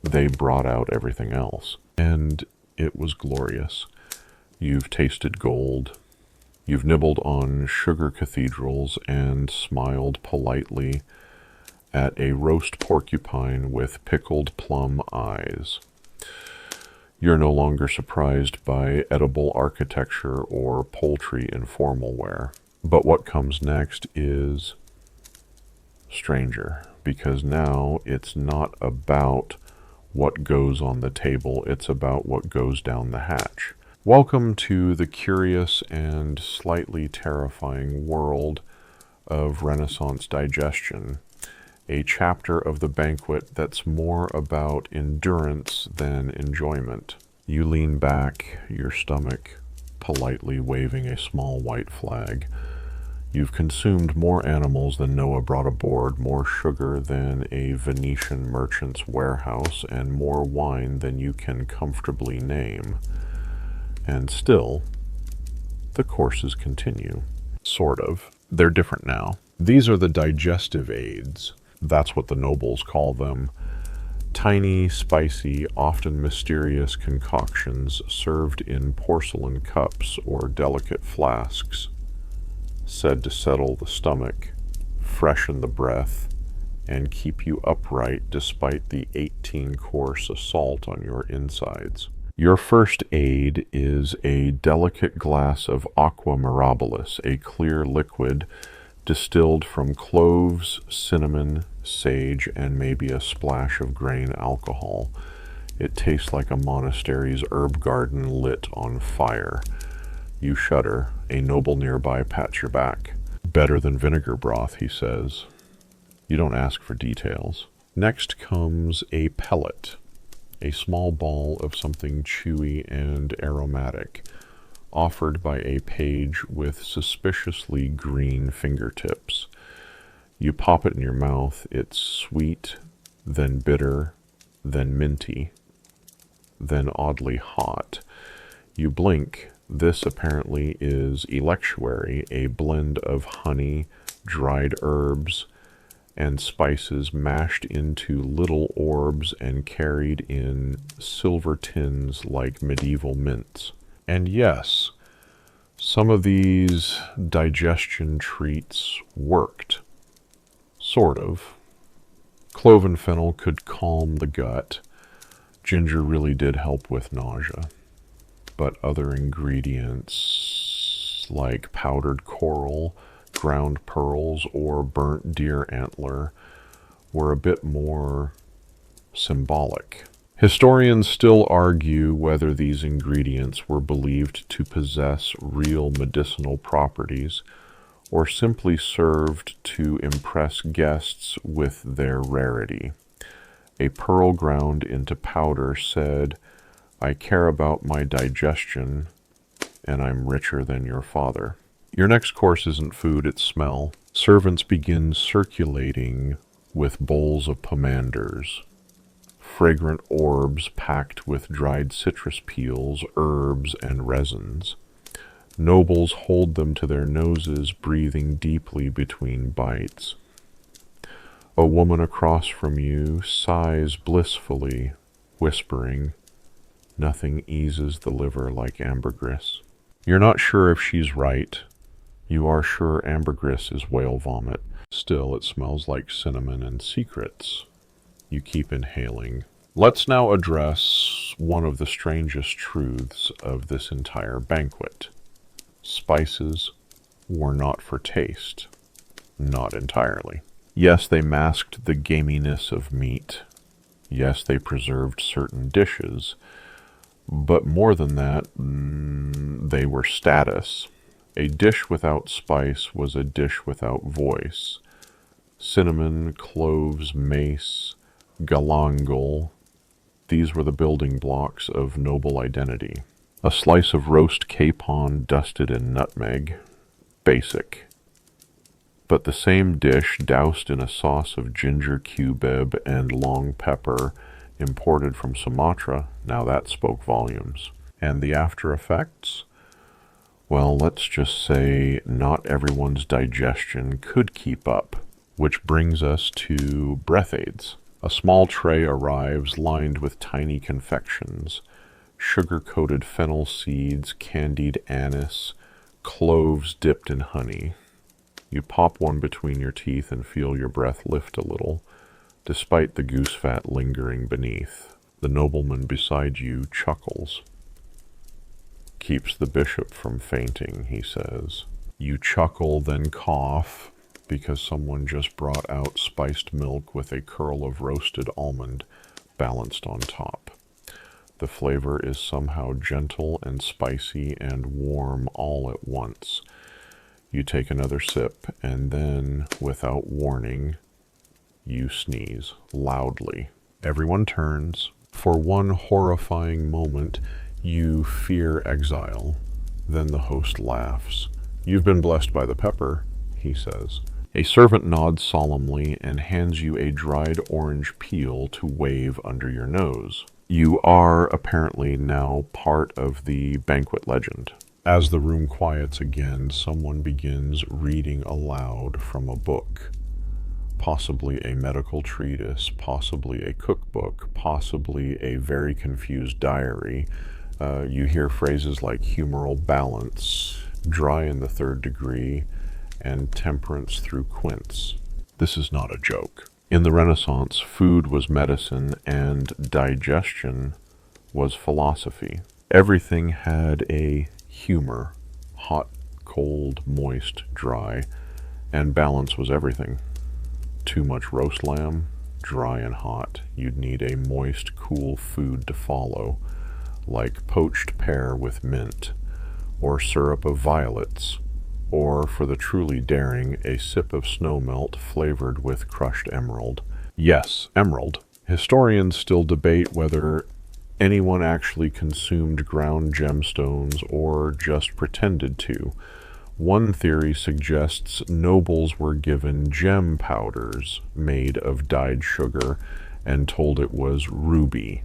A: they brought out everything else. And it was glorious. You've tasted gold. You've nibbled on sugar cathedrals and smiled politely at a roast porcupine with pickled plum eyes. You're no longer surprised by edible architecture or poultry in formal wear. But what comes next is stranger, because now it's not about what goes on the table, it's about what goes down the hatch. Welcome to the curious and slightly terrifying world of Renaissance digestion, a chapter of the banquet that's more about endurance than enjoyment. You lean back, your stomach politely waving a small white flag. You've consumed more animals than Noah brought aboard, more sugar than a Venetian merchant's warehouse, and more wine than you can comfortably name. And still, the courses continue. Sort of. They're different now. These are the digestive aids. That's what the nobles call them. Tiny, spicy, often mysterious concoctions served in porcelain cups or delicate flasks, said to settle the stomach, freshen the breath, and keep you upright despite the 18-course assault on your insides. Your first aid is a delicate glass of aqua mirabilis, a clear liquid distilled from cloves, cinnamon, sage, and maybe a splash of grain alcohol. It tastes like a monastery's herb garden lit on fire. You shudder. A noble nearby pats your back. Better than vinegar broth, he says. You don't ask for details. Next comes a pellet, a small ball of something chewy and aromatic, offered by a page with suspiciously green fingertips. You pop it in your mouth. It's sweet, then bitter, then minty, then oddly hot. You blink. This apparently is electuary, a blend of honey, dried herbs, and spices mashed into little orbs and carried in silver tins like medieval mints. And yes, some of these digestion treats worked. Sort of. Clove and fennel could calm the gut. Ginger really did help with nausea. But other ingredients like powdered coral, ground pearls, or burnt deer antler were a bit more symbolic. Historians still argue whether these ingredients were believed to possess real medicinal properties or simply served to impress guests with their rarity. A pearl ground into powder said, "I care about my digestion, and I'm richer than your father." Your next course isn't food, it's smell. Servants begin circulating with bowls of pomanders, fragrant orbs packed with dried citrus peels, herbs, and resins. Nobles hold them to their noses, breathing deeply between bites. A woman across from you sighs blissfully, whispering, "Nothing eases the liver like ambergris." You're not sure if she's right. You are sure ambergris is whale vomit. Still, it smells like cinnamon and secrets. You keep inhaling. Let's now address one of the strangest truths of this entire banquet. Spices were not for taste. Not entirely. Yes, they masked the gaminess of meat. Yes, they preserved certain dishes. But more than that, they were status. A dish without spice was a dish without voice. Cinnamon, cloves, mace, galangal, these were the building blocks of noble identity. A slice of roast capon dusted in nutmeg, basic. But the same dish doused in a sauce of ginger cubeb and long pepper imported from Sumatra, now that spoke volumes. And the after effects? Well, let's just say not everyone's digestion could keep up, which brings us to breath aids. A small tray arrives lined with tiny confections, sugar-coated fennel seeds, candied anise, cloves dipped in honey. You pop one between your teeth and feel your breath lift a little, despite the goose fat lingering beneath. The nobleman beside you chuckles. Keeps the bishop from fainting, he says. You chuckle, then cough, because someone just brought out spiced milk with a curl of roasted almond balanced on top. The flavor is somehow gentle and spicy and warm all at once. You take another sip, and then, without warning, you sneeze loudly. Everyone turns. For one horrifying moment, you fear exile. Then the host laughs. You've been blessed by the pepper, he says. A servant nods solemnly and hands you a dried orange peel to wave under your nose. You are apparently now part of the banquet legend. As the room quiets again, someone begins reading aloud from a book. Possibly a medical treatise, possibly a cookbook, possibly a very confused diary. You hear phrases like humoral balance, dry in the third degree, and temperance through quince. This is not a joke. In the Renaissance, food was medicine and digestion was philosophy. Everything had a humor, hot, cold, moist, dry, and balance was everything. Too much roast lamb, dry and hot. You'd need a moist, cool food to follow, like poached pear with mint, or syrup of violets, or, for the truly daring, a sip of snowmelt flavored with crushed emerald. Yes, emerald. Historians still debate whether anyone actually consumed ground gemstones or just pretended to. One theory suggests nobles were given gem powders made of dyed sugar and told it was ruby.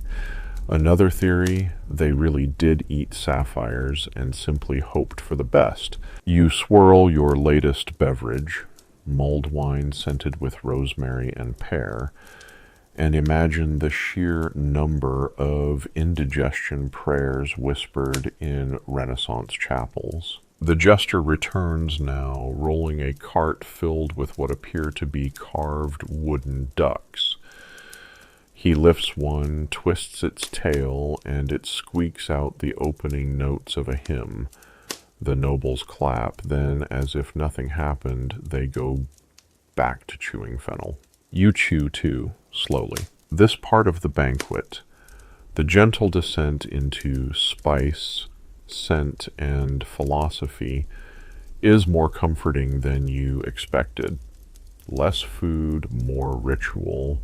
A: Another theory, they really did eat sapphires and simply hoped for the best. You swirl your latest beverage, mulled wine scented with rosemary and pear, and imagine the sheer number of indigestion prayers whispered in Renaissance chapels. The jester returns now, rolling a cart filled with what appear to be carved wooden ducks. He lifts one, twists its tail, and it squeaks out the opening notes of a hymn. The nobles clap, then, as if nothing happened, they go back to chewing fennel. You chew too, slowly. This part of the banquet, the gentle descent into spice, scent, and philosophy, is more comforting than you expected. Less food, more ritual,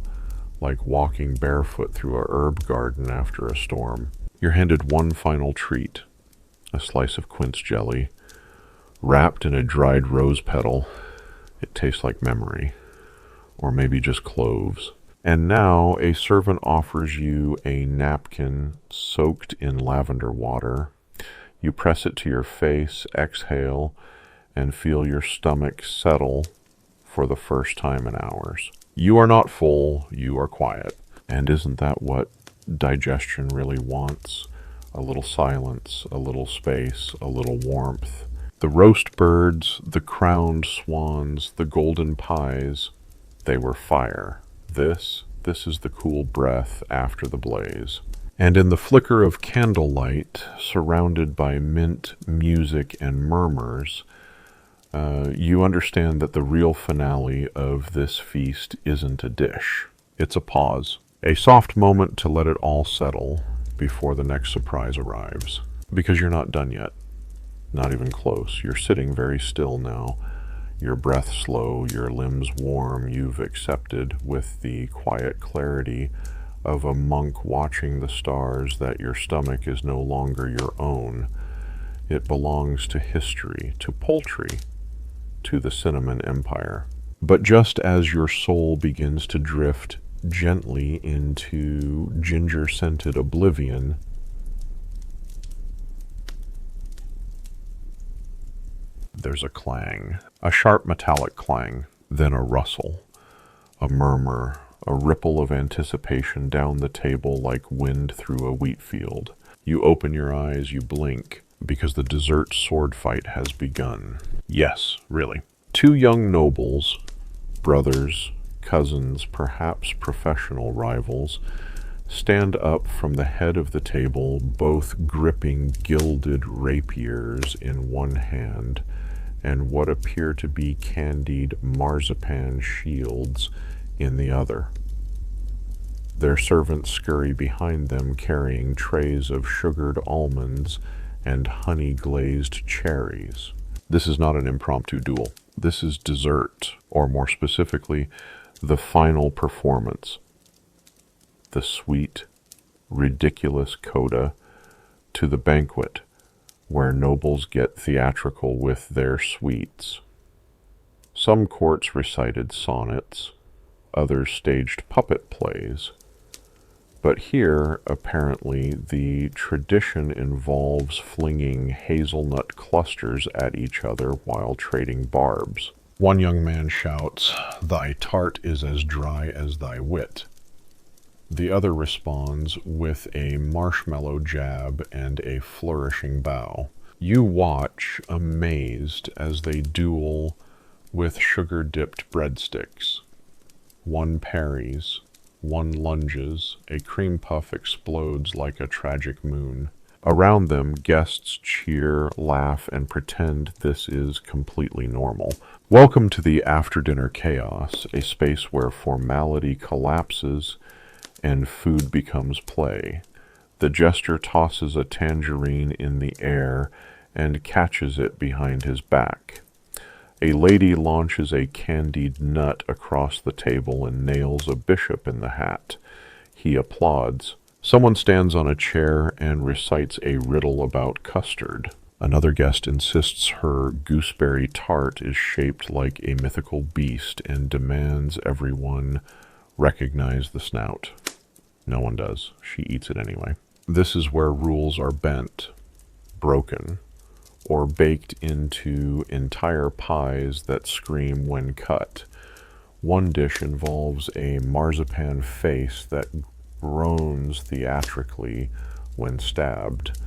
A: like walking barefoot through a herb garden after a storm. You're handed one final treat, a slice of quince jelly, wrapped in a dried rose petal. It tastes like memory, or maybe just cloves. And now a servant offers you a napkin soaked in lavender water. You press it to your face, exhale, and feel your stomach settle for the first time in hours. You are not full, you are quiet. And isn't that what digestion really wants? A little silence, a little space, a little warmth. The roast birds, the crowned swans, the golden pies, they were fire. This is the cool breath after the blaze. And in the flicker of candlelight, surrounded by mint, music, and murmurs, you understand that the real finale of this feast isn't a dish. It's a pause. A soft moment to let it all settle before the next surprise arrives. Because you're not done yet. Not even close. You're sitting very still now. Your breath slow, your limbs warm. You've accepted with the quiet clarity of a monk watching the stars that your stomach is no longer your own. It belongs to history, to poultry, to the cinnamon empire. But just as your soul begins to drift gently into ginger-scented oblivion, there's a clang, a sharp metallic clang, then a rustle, a murmur a ripple of anticipation down the table like wind through a wheat field. You open your eyes, you blink, because the dessert sword fight has begun. Yes, really. Two young nobles, brothers, cousins, perhaps professional rivals, stand up from the head of the table, both gripping gilded rapiers in one hand and what appear to be candied marzipan shields in the other. Their servants scurry behind them carrying trays of sugared almonds and honey-glazed cherries. This is not an impromptu duel. This is dessert, or more specifically, the final performance. The sweet, ridiculous coda to the banquet where nobles get theatrical with their sweets. Some courts recited sonnets, others staged puppet plays. But here, apparently, the tradition involves flinging hazelnut clusters at each other while trading barbs. One young man shouts, "Thy tart is as dry as thy wit." The other responds with a marshmallow jab and a flourishing bow. You watch, amazed, as they duel with sugar-dipped breadsticks. One parries. One lunges, a cream puff explodes like a tragic moon. Around them, guests cheer, laugh, and pretend this is completely normal. Welcome to the after-dinner chaos, a space where formality collapses and food becomes play. The jester tosses a tangerine in the air and catches it behind his back. A lady launches a candied nut across the table and nails a bishop in the hat. He applauds. Someone stands on a chair and recites a riddle about custard. Another guest insists her gooseberry tart is shaped like a mythical beast and demands everyone recognize the snout. No one does. She eats it anyway. This is where rules are bent, broken, or baked into entire pies that scream when cut. One dish involves a marzipan face that groans theatrically when stabbed.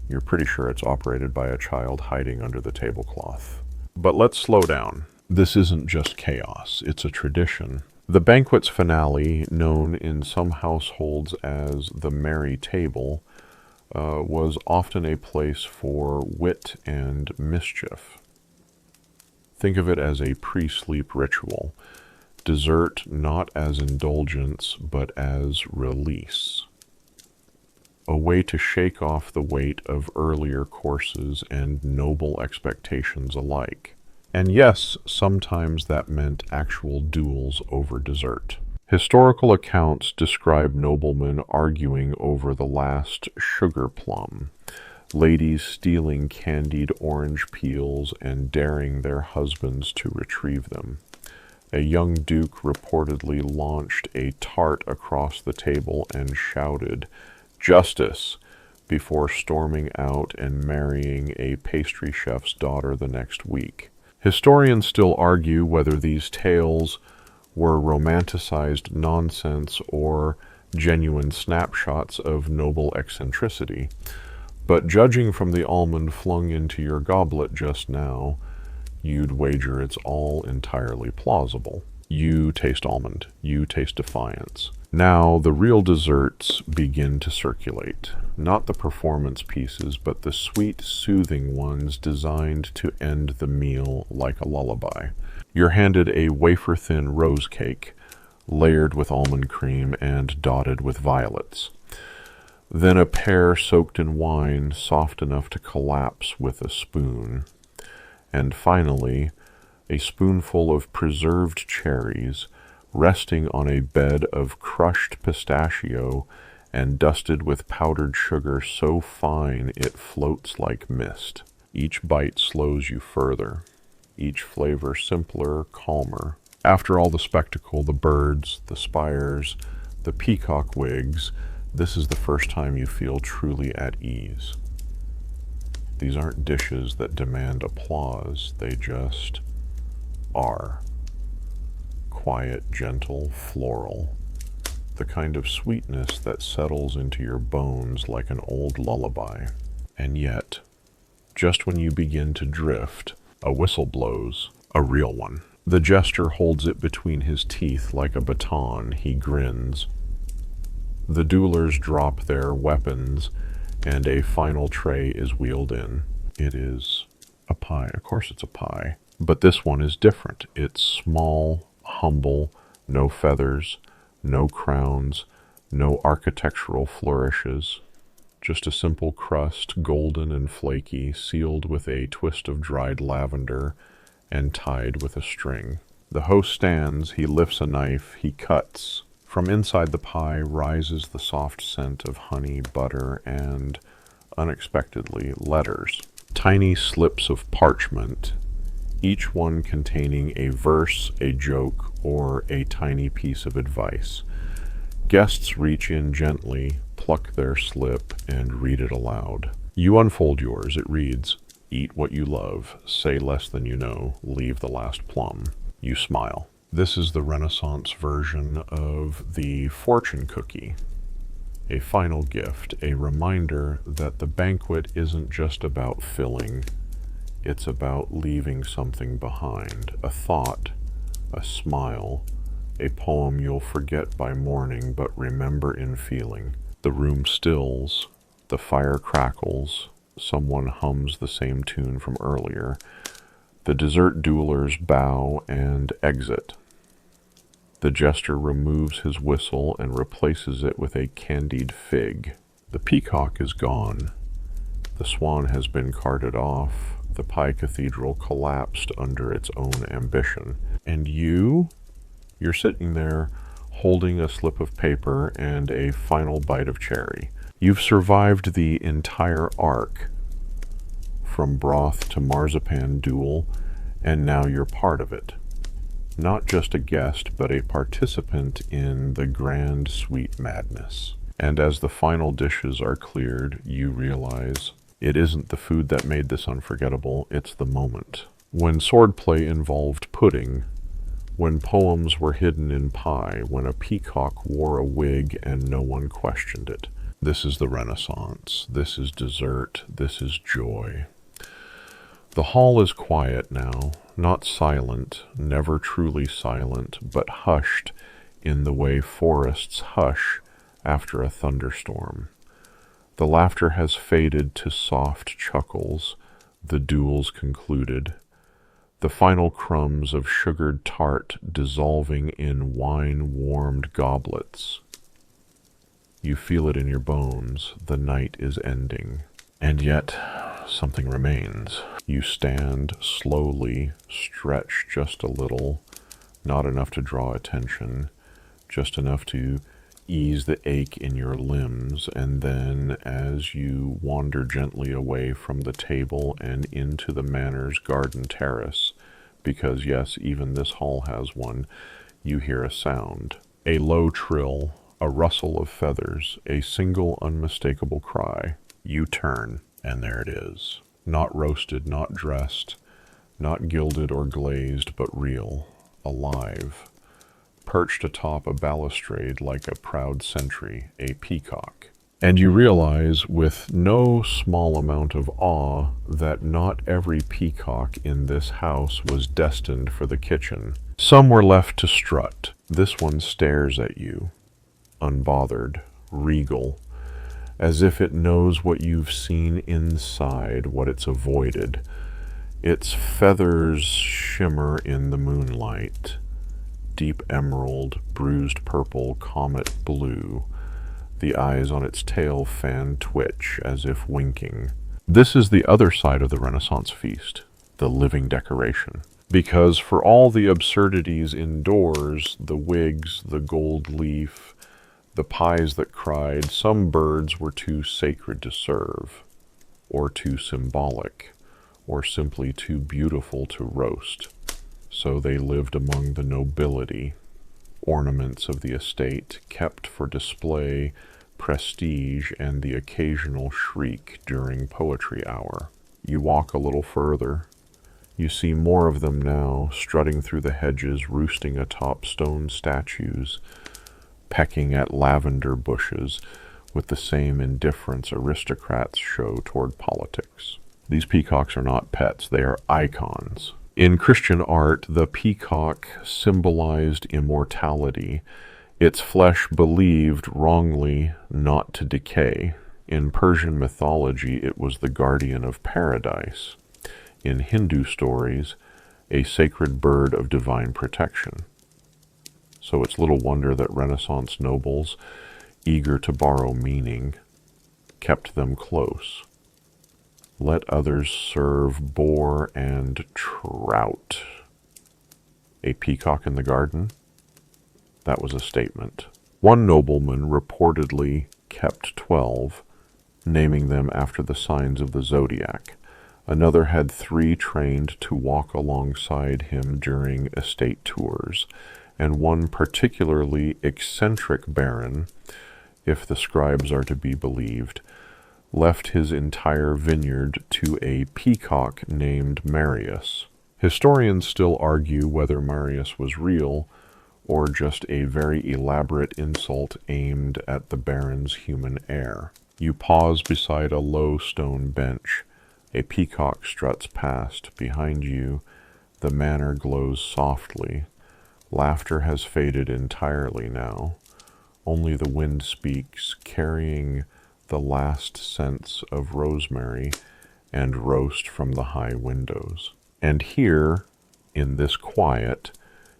A: You're pretty sure it's operated by a child hiding under the tablecloth. But let's slow down. This isn't just chaos, it's a tradition. The banquet's finale, known in some households as the merry table, was often a place for wit and mischief. Think of it as a pre-sleep ritual. Dessert not as indulgence, but as release. A way to shake off the weight of earlier courses and noble expectations alike. And yes, sometimes that meant actual duels over dessert. Historical accounts describe noblemen arguing over the last sugar plum, ladies stealing candied orange peels and daring their husbands to retrieve them. A young duke reportedly launched a tart across the table and shouted, "Justice!" before storming out and marrying a pastry chef's daughter the next week. Historians still argue whether these tales were romanticized nonsense or genuine snapshots of noble eccentricity. But judging from the almond flung into your goblet just now, you'd wager it's all entirely plausible. You taste almond. You taste defiance. Now the real desserts begin to circulate. Not the performance pieces, but the sweet, soothing ones designed to end the meal like a lullaby. You're handed a wafer-thin rose cake, layered with almond cream and dotted with violets. Then a pear soaked in wine, soft enough to collapse with a spoon. And finally, a spoonful of preserved cherries, resting on a bed of crushed pistachio and dusted with powdered sugar so fine it floats like mist. Each bite slows you further, each flavor simpler, calmer. After all the spectacle, the birds, the spires, the peacock wigs, this is the first time you feel truly at ease. These aren't dishes that demand applause, they just are. quiet, gentle, floral. The kind of sweetness that settles into your bones like an old lullaby. And yet, just when you begin to drift, a whistle blows, a real one. The jester holds it between his teeth like a baton. He grins. The duelers drop their weapons, and a final tray is wheeled in. It is a pie. Of course it's a pie. But this one is different. It's small, humble, no feathers, no crowns, no architectural flourishes. Just a simple crust, golden and flaky, sealed with a twist of dried lavender and tied with a string. The host stands, he lifts a knife, he cuts. From inside the pie rises the soft scent of honey, butter, and, unexpectedly, letters. Tiny slips of parchment, each one containing a verse, a joke, or a tiny piece of advice. Guests reach in gently, pluck their slip, and read it aloud. You unfold yours. It reads, "Eat what you love, say less than you know, leave the last plum." You smile. This is the Renaissance version of the fortune cookie. A final gift, a reminder that the banquet isn't just about filling, it's about leaving something behind, a thought, a smile, a poem you'll forget by morning but remember in feeling. The room stills, the fire crackles, someone hums the same tune from earlier. The dessert duelers bow and exit. The jester removes his whistle and replaces it with a candied fig. The peacock is gone. The swan has been carted off. The pie cathedral collapsed under its own ambition. And you're sitting there holding a slip of paper and a final bite of cherry. You've survived the entire arc, from broth to marzipan duel, and now you're part of it. Not just a guest, but a participant in the grand, sweet madness. And as the final dishes are cleared, you realize it isn't the food that made this unforgettable, it's the moment. When swordplay involved pudding, when poems were hidden in pie, when a peacock wore a wig and no one questioned it. This is the Renaissance. This is dessert. This is joy. The hall is quiet now, not silent, never truly silent, but hushed in the way forests hush after a thunderstorm. The laughter has faded to soft chuckles, the duels concluded, the final crumbs of sugared tart dissolving in wine-warmed goblets. You feel it in your bones, the night is ending, and yet something remains. You stand slowly, stretch just a little, not enough to draw attention, just enough to ease the ache in your limbs, and then as you wander gently away from the table and into the manor's garden terrace, because yes, even this hall has one, you hear a sound, a low trill, a rustle of feathers, a single unmistakable cry. You turn, and there it is. Not roasted, not dressed, not gilded or glazed, but real, alive, perched atop a balustrade like a proud sentry, a peacock. And you realize with no small amount of awe that not every peacock in this house was destined for the kitchen. Some were left to strut. This one stares at you, unbothered, regal, as if it knows what you've seen inside, what it's avoided. Its feathers shimmer in the moonlight, deep emerald, bruised purple, comet blue. The eyes on its tail fan twitch as if winking. This is the other side of the Renaissance feast, the living decoration. Because for all the absurdities indoors, the wigs, the gold leaf, the pies that cried, some birds were too sacred to serve, or too symbolic, or simply too beautiful to roast. So they lived among the nobility, ornaments of the estate, kept for display, prestige, and the occasional shriek during poetry hour. You walk a little further. You see more of them now, strutting through the hedges, roosting atop stone statues, pecking at lavender bushes with the same indifference aristocrats show toward politics. These peacocks are not pets, they are icons. In Christian art, the peacock symbolized immortality. Its flesh believed wrongly not to decay. In Persian mythology, it was the guardian of paradise. In Hindu stories, a sacred bird of divine protection. So it's little wonder that Renaissance nobles, eager to borrow meaning, kept them close. Let others serve boar and trout. A peacock in the garden? That was a statement. One nobleman reportedly kept 12, naming them after the signs of the zodiac. Another had 3 trained to walk alongside him during estate tours, and one particularly eccentric baron, if the scribes are to be believed, left his entire vineyard to a peacock named Marius. Historians still argue whether Marius was real or just a very elaborate insult aimed at the baron's human heir. You pause beside a low stone bench. A peacock struts past. Behind you, the manor glows softly. Laughter has faded entirely now. Only the wind speaks, carrying the last scents of rosemary and roast from the high windows. And here, in this quiet,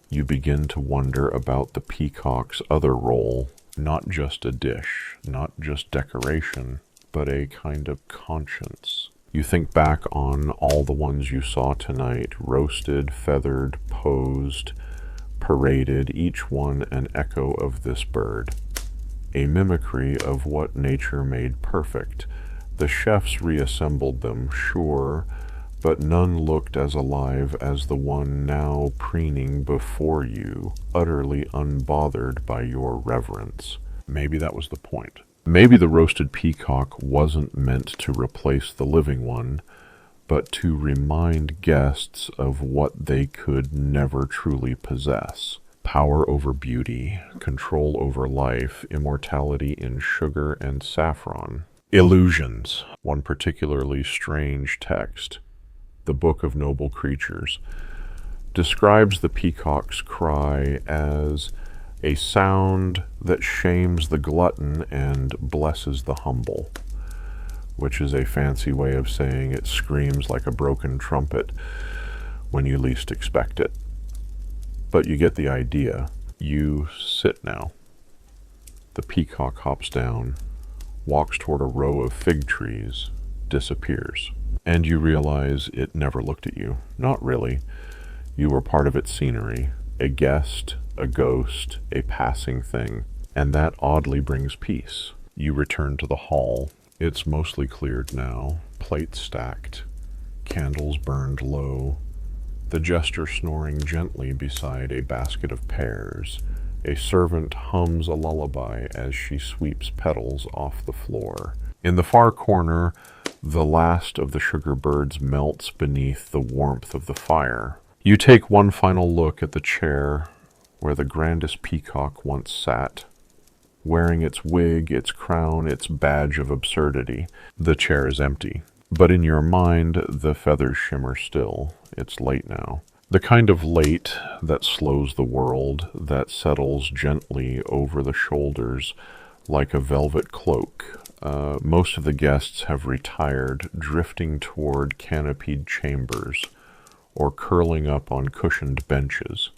A: you begin to wonder about the peacock's other role, not just a dish, not just decoration, but a kind of conscience. You think back on all the ones you saw tonight, roasted, feathered, posed, paraded, each one an echo of this bird, a mimicry of what nature made perfect. The chefs reassembled them, sure, but none looked as alive as the one now preening before you, utterly unbothered by your reverence. Maybe that was the point. Maybe the roasted peacock wasn't meant to replace the living one, but to remind guests of what they could never truly possess. Power over beauty, control over life, immortality in sugar and saffron. Illusions. One particularly strange text, the Book of Noble Creatures, describes the peacock's cry as a sound that shames the glutton and blesses the humble, which is a fancy way of saying it screams like a broken trumpet when you least expect it. But you get the idea. You sit now. The peacock hops down, walks toward a row of fig trees, disappears. And you realize it never looked at you. Not really. You were part of its scenery, a guest, a ghost, a passing thing, and that oddly brings peace. You return to the hall. It's mostly cleared now, plates stacked, candles burned low, the jester snoring gently beside a basket of pears. A servant hums a lullaby as she sweeps petals off the floor. In the far corner, the last of the sugar birds melts beneath the warmth of the fire. You take one final look at the chair where the grandest peacock once sat, wearing its wig, its crown, its badge of absurdity. The chair is empty, but in your mind the feathers shimmer still. It's late now. The kind of late that slows the world, that settles gently over the shoulders like a velvet cloak. Most of the guests have retired, drifting toward canopied chambers or curling up on cushioned benches,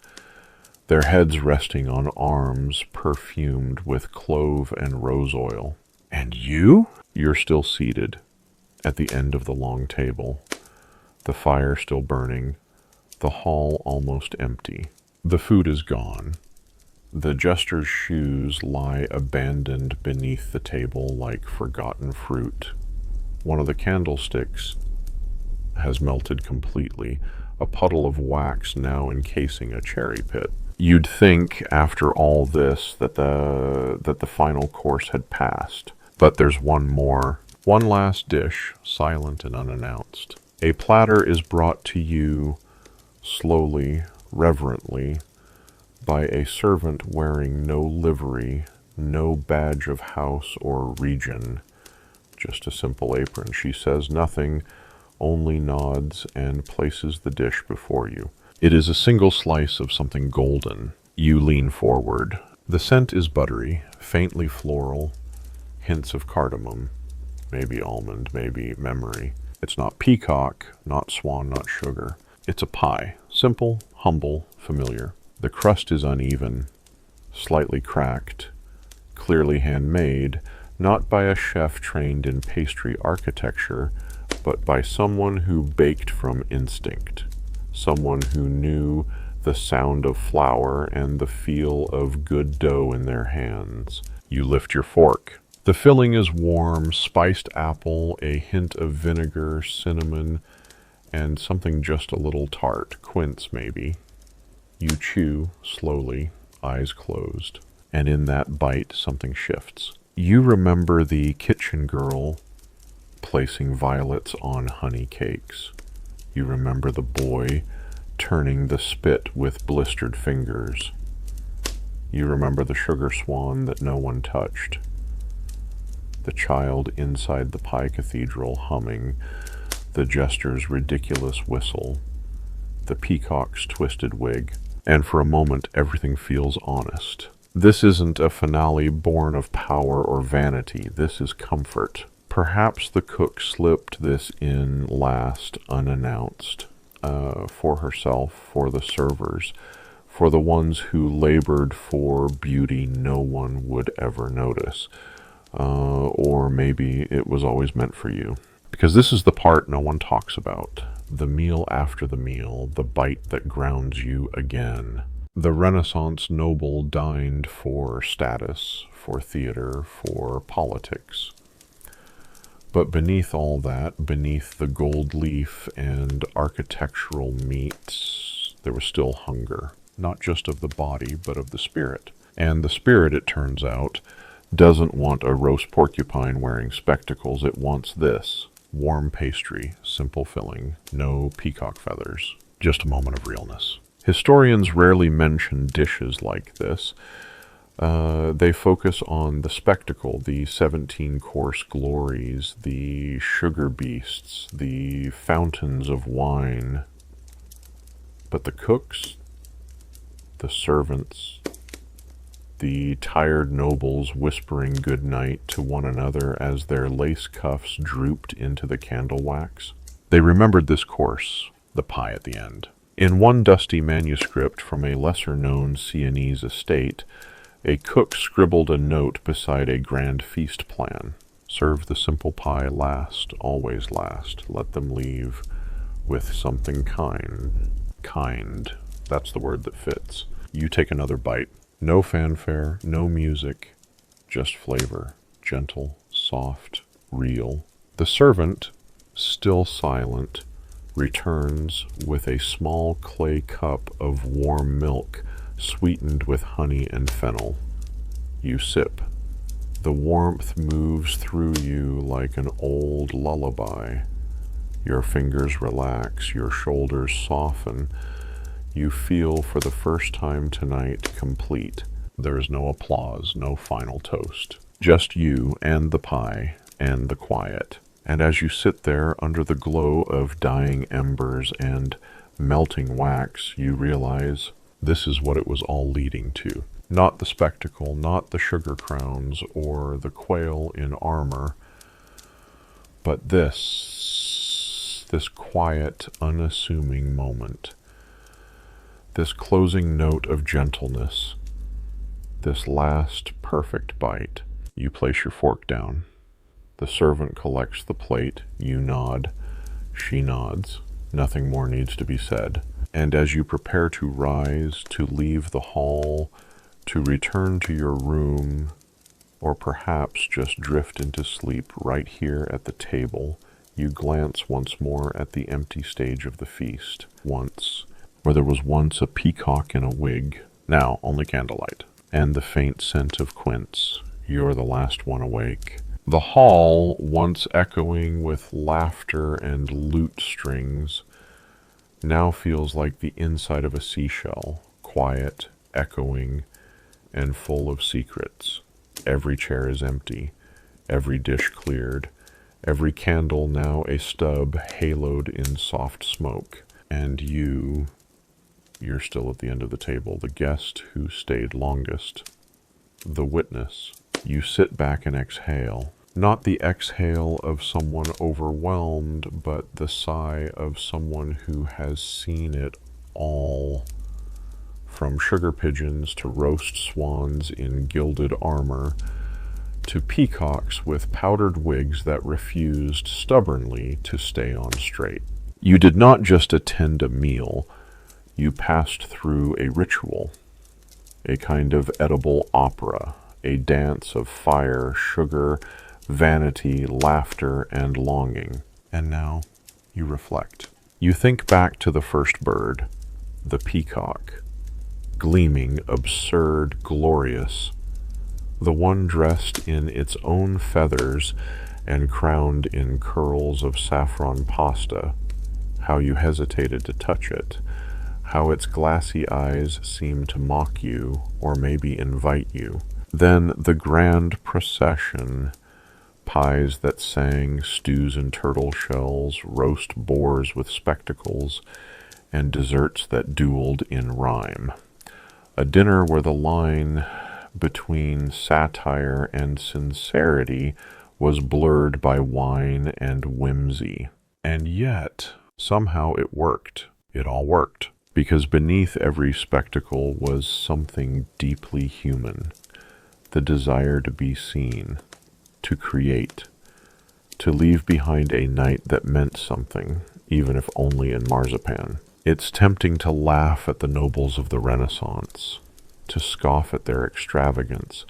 A: their heads resting on arms perfumed with clove and rose oil. And you? You're still seated at the end of the long table, the fire still burning, the hall almost empty. The food is gone. The jester's shoes lie abandoned beneath the table like forgotten fruit. One of the candlesticks has melted completely, a puddle of wax now encasing a cherry pit. You'd think, after all this, that the final course had passed. But there's one more. One last dish, silent and unannounced. A platter is brought to you slowly, reverently, by a servant wearing no livery, no badge of house or region, just a simple apron. She says nothing, only nods and places the dish before you. It is a single slice of something golden. You lean forward. The scent is buttery, faintly floral, hints of cardamom, maybe almond, maybe memory. It's not peacock, not swan, not sugar. It's a pie, simple, humble, familiar. The crust is uneven, slightly cracked, clearly handmade, not by a chef trained in pastry architecture, but by someone who baked from instinct, someone who knew the sound of flour and the feel of good dough in their hands. You lift your fork. The filling is warm, spiced apple, a hint of vinegar, cinnamon, and something just a little tart, quince maybe. You chew slowly, eyes closed, and in that bite something shifts. You remember the kitchen girl placing violets on honey cakes. You remember the boy turning the spit with blistered fingers. You remember the sugar swan that no one touched. The child inside the pie cathedral humming, the jester's ridiculous whistle, the peacock's twisted wig, and for a moment everything feels honest. This isn't a finale born of power or vanity. This is comfort. Perhaps the cook slipped this in last, unannounced, for herself, for the servers, for the ones who labored for beauty no one would ever notice. Or maybe it was always meant for you. Because this is the part no one talks about. The meal after the meal, the bite that grounds you again. The Renaissance noble dined for status, for theater, for politics. But beneath all that, beneath the gold leaf and architectural meats, there was still hunger, not just of the body, but of the spirit. And the spirit, it turns out, doesn't want a roast porcupine wearing spectacles. It wants this: warm pastry, simple filling, no peacock feathers, just a moment of realness. Historians rarely mention dishes like this. They focus on the spectacle, the 17-course glories, the sugar beasts, the fountains of wine. But the cooks, the servants, the tired nobles whispering good night to one another as their lace cuffs drooped into the candle wax, they remembered this course, the pie at the end. In one dusty manuscript from a lesser-known Sienese estate, a cook scribbled a note beside a grand feast plan. Serve the simple pie last, always last. Let them leave with something kind. Kind, that's the word that fits. You take another bite. No fanfare, no music, just flavor. Gentle, soft, real. The servant, still silent, returns with a small clay cup of warm milk sweetened with honey and fennel. You sip. The warmth moves through you like an old lullaby. Your fingers relax, your shoulders soften. You feel for the first time tonight complete. There is no applause, no final toast. Just you and the pie and the quiet. And as you sit there under the glow of dying embers and melting wax, you realize this is what it was all leading to. Not the spectacle, not the sugar crowns or the quail in armor, but this quiet, unassuming moment. This closing note of gentleness, this last perfect bite. You place your fork down. The servant collects the plate. You nod. She nods. Nothing more needs to be said. And as you prepare to rise, to leave the hall, to return to your room, or perhaps just drift into sleep right here at the table, you glance once more at the empty stage of the feast. Where there was once a peacock in a wig, now only candlelight, and the faint scent of quince. You're the last one awake. The hall, once echoing with laughter and lute strings, now feels like the inside of a seashell, quiet, echoing, and full of secrets. Every chair is empty, every dish cleared, every candle now a stub haloed in soft smoke. And you're still at the end of the table, the guest who stayed longest, the witness. You sit back and exhale. Not the exhale of someone overwhelmed, but the sigh of someone who has seen it all. From sugar pigeons to roast swans in gilded armor, to peacocks with powdered wigs that refused stubbornly to stay on straight. You did not just attend a meal, you passed through a ritual, a kind of edible opera, a dance of fire, sugar, vanity, laughter, and longing. And now you reflect. You think back to the first bird, the peacock, gleaming, absurd, glorious, the one dressed in its own feathers and crowned in curls of saffron pasta, how you hesitated to touch it, how its glassy eyes seemed to mock you, or maybe invite you. Then the grand procession, pies that sang, stews and turtle shells, roast boars with spectacles, and desserts that dueled in rhyme. A dinner where the line between satire and sincerity was blurred by wine and whimsy. And yet, somehow it worked. It all worked. Because beneath every spectacle was something deeply human. The desire to be seen, to create, to leave behind a night that meant something, even if only in marzipan. It's tempting to laugh at the nobles of the Renaissance, to scoff at their extravagance,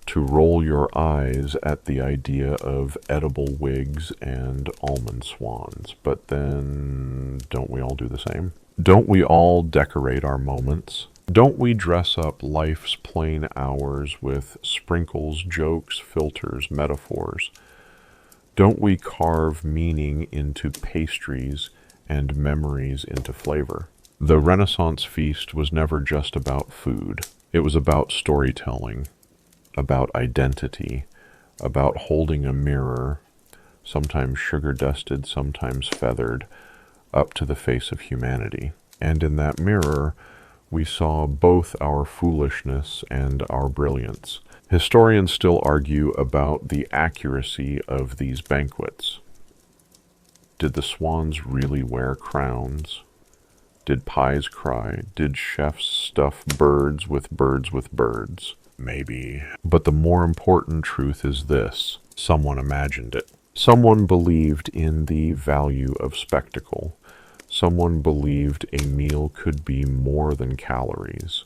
A: to roll your eyes at the idea of edible wigs and almond swans. But then, don't we all do the same? Don't we all decorate our moments? Don't we dress up life's plain hours with sprinkles, jokes, filters, metaphors? Don't we carve meaning into pastries and memories into flavor? The Renaissance feast was never just about food. It was about storytelling, about identity, about holding a mirror, sometimes sugar-dusted, sometimes feathered, up to the face of humanity. And in that mirror, we saw both our foolishness and our brilliance. Historians still argue about the accuracy of these banquets. Did the swans really wear crowns? Did pies cry? Did chefs stuff birds with birds with birds? Maybe. But the more important truth is this: someone imagined it. Someone believed in the value of spectacle. Someone believed a meal could be more than calories.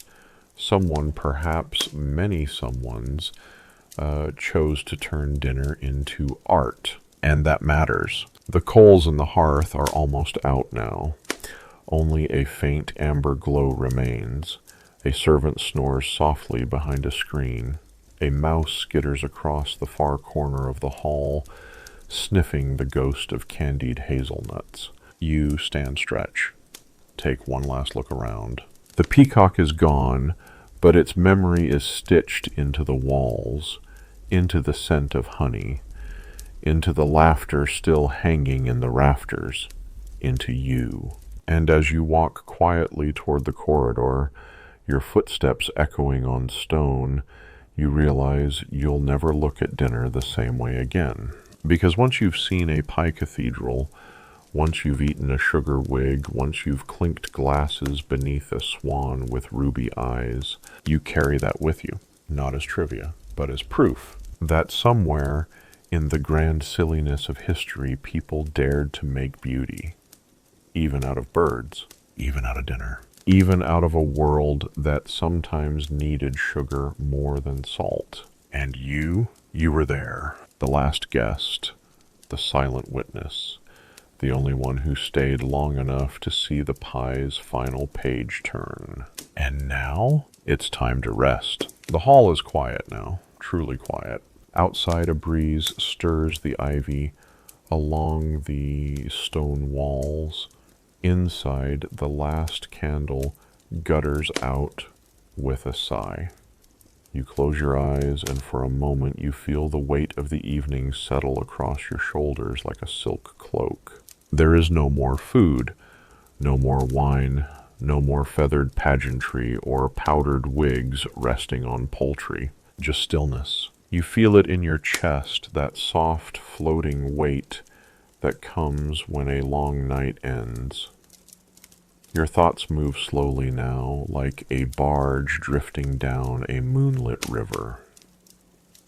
A: Someone, perhaps many someones, chose to turn dinner into art. And that matters. The coals in the hearth are almost out now. Only a faint amber glow remains. A servant snores softly behind a screen. A mouse skitters across the far corner of the hall, sniffing the ghost of candied hazelnuts. You stand stretch. Take one last look around. The peacock is gone, but its memory is stitched into the walls, into the scent of honey, into the laughter still hanging in the rafters, into you. And as you walk quietly toward the corridor, your footsteps echoing on stone, you realize you'll never look at dinner the same way again. Because once you've seen a pie cathedral, once you've eaten a sugar wig, once you've clinked glasses beneath a swan with ruby eyes, you carry that with you, not as trivia, but as proof that somewhere in the grand silliness of history, people dared to make beauty, even out of birds, even out of dinner, even out of a world that sometimes needed sugar more than salt. And you were there, the last guest, the silent witness, the only one who stayed long enough to see the pie's final page turn. And now it's time to rest. The hall is quiet now, truly quiet. Outside, a breeze stirs the ivy along the stone walls. Inside, the last candle gutters out with a sigh. You close your eyes, and for a moment you feel the weight of the evening settle across your shoulders like a silk cloak. There is no more food, no more wine, no more feathered pageantry or powdered wigs resting on poultry. Just stillness. You feel it in your chest, that soft, floating weight that comes when a long night ends. Your thoughts move slowly now, like a barge drifting down a moonlit river.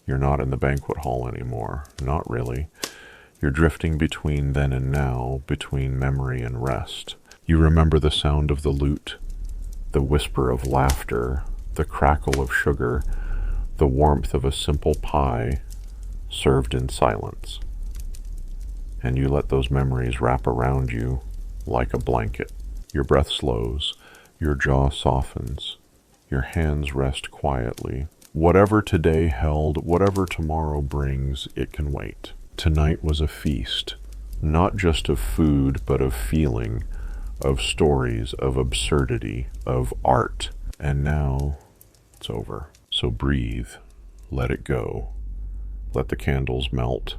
A: You're not in the banquet hall anymore, not really. You're drifting between then and now, between memory and rest. You remember the sound of the lute, the whisper of laughter, the crackle of sugar, the warmth of a simple pie served in silence. And you let those memories wrap around you like a blanket. Your breath slows, your jaw softens, your hands rest quietly. Whatever today held, whatever tomorrow brings, it can wait. Tonight was a feast, not just of food, but of feeling, of stories, of absurdity, of art. And now it's over. So breathe, let it go. Let the candles melt,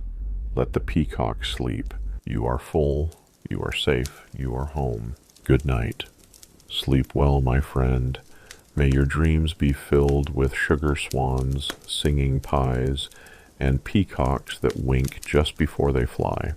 A: let the peacocks sleep. You are full, you are safe, you are home. Good night. Sleep well, my friend. May your dreams be filled with sugar swans, singing pies, and peacocks that wink just before they fly.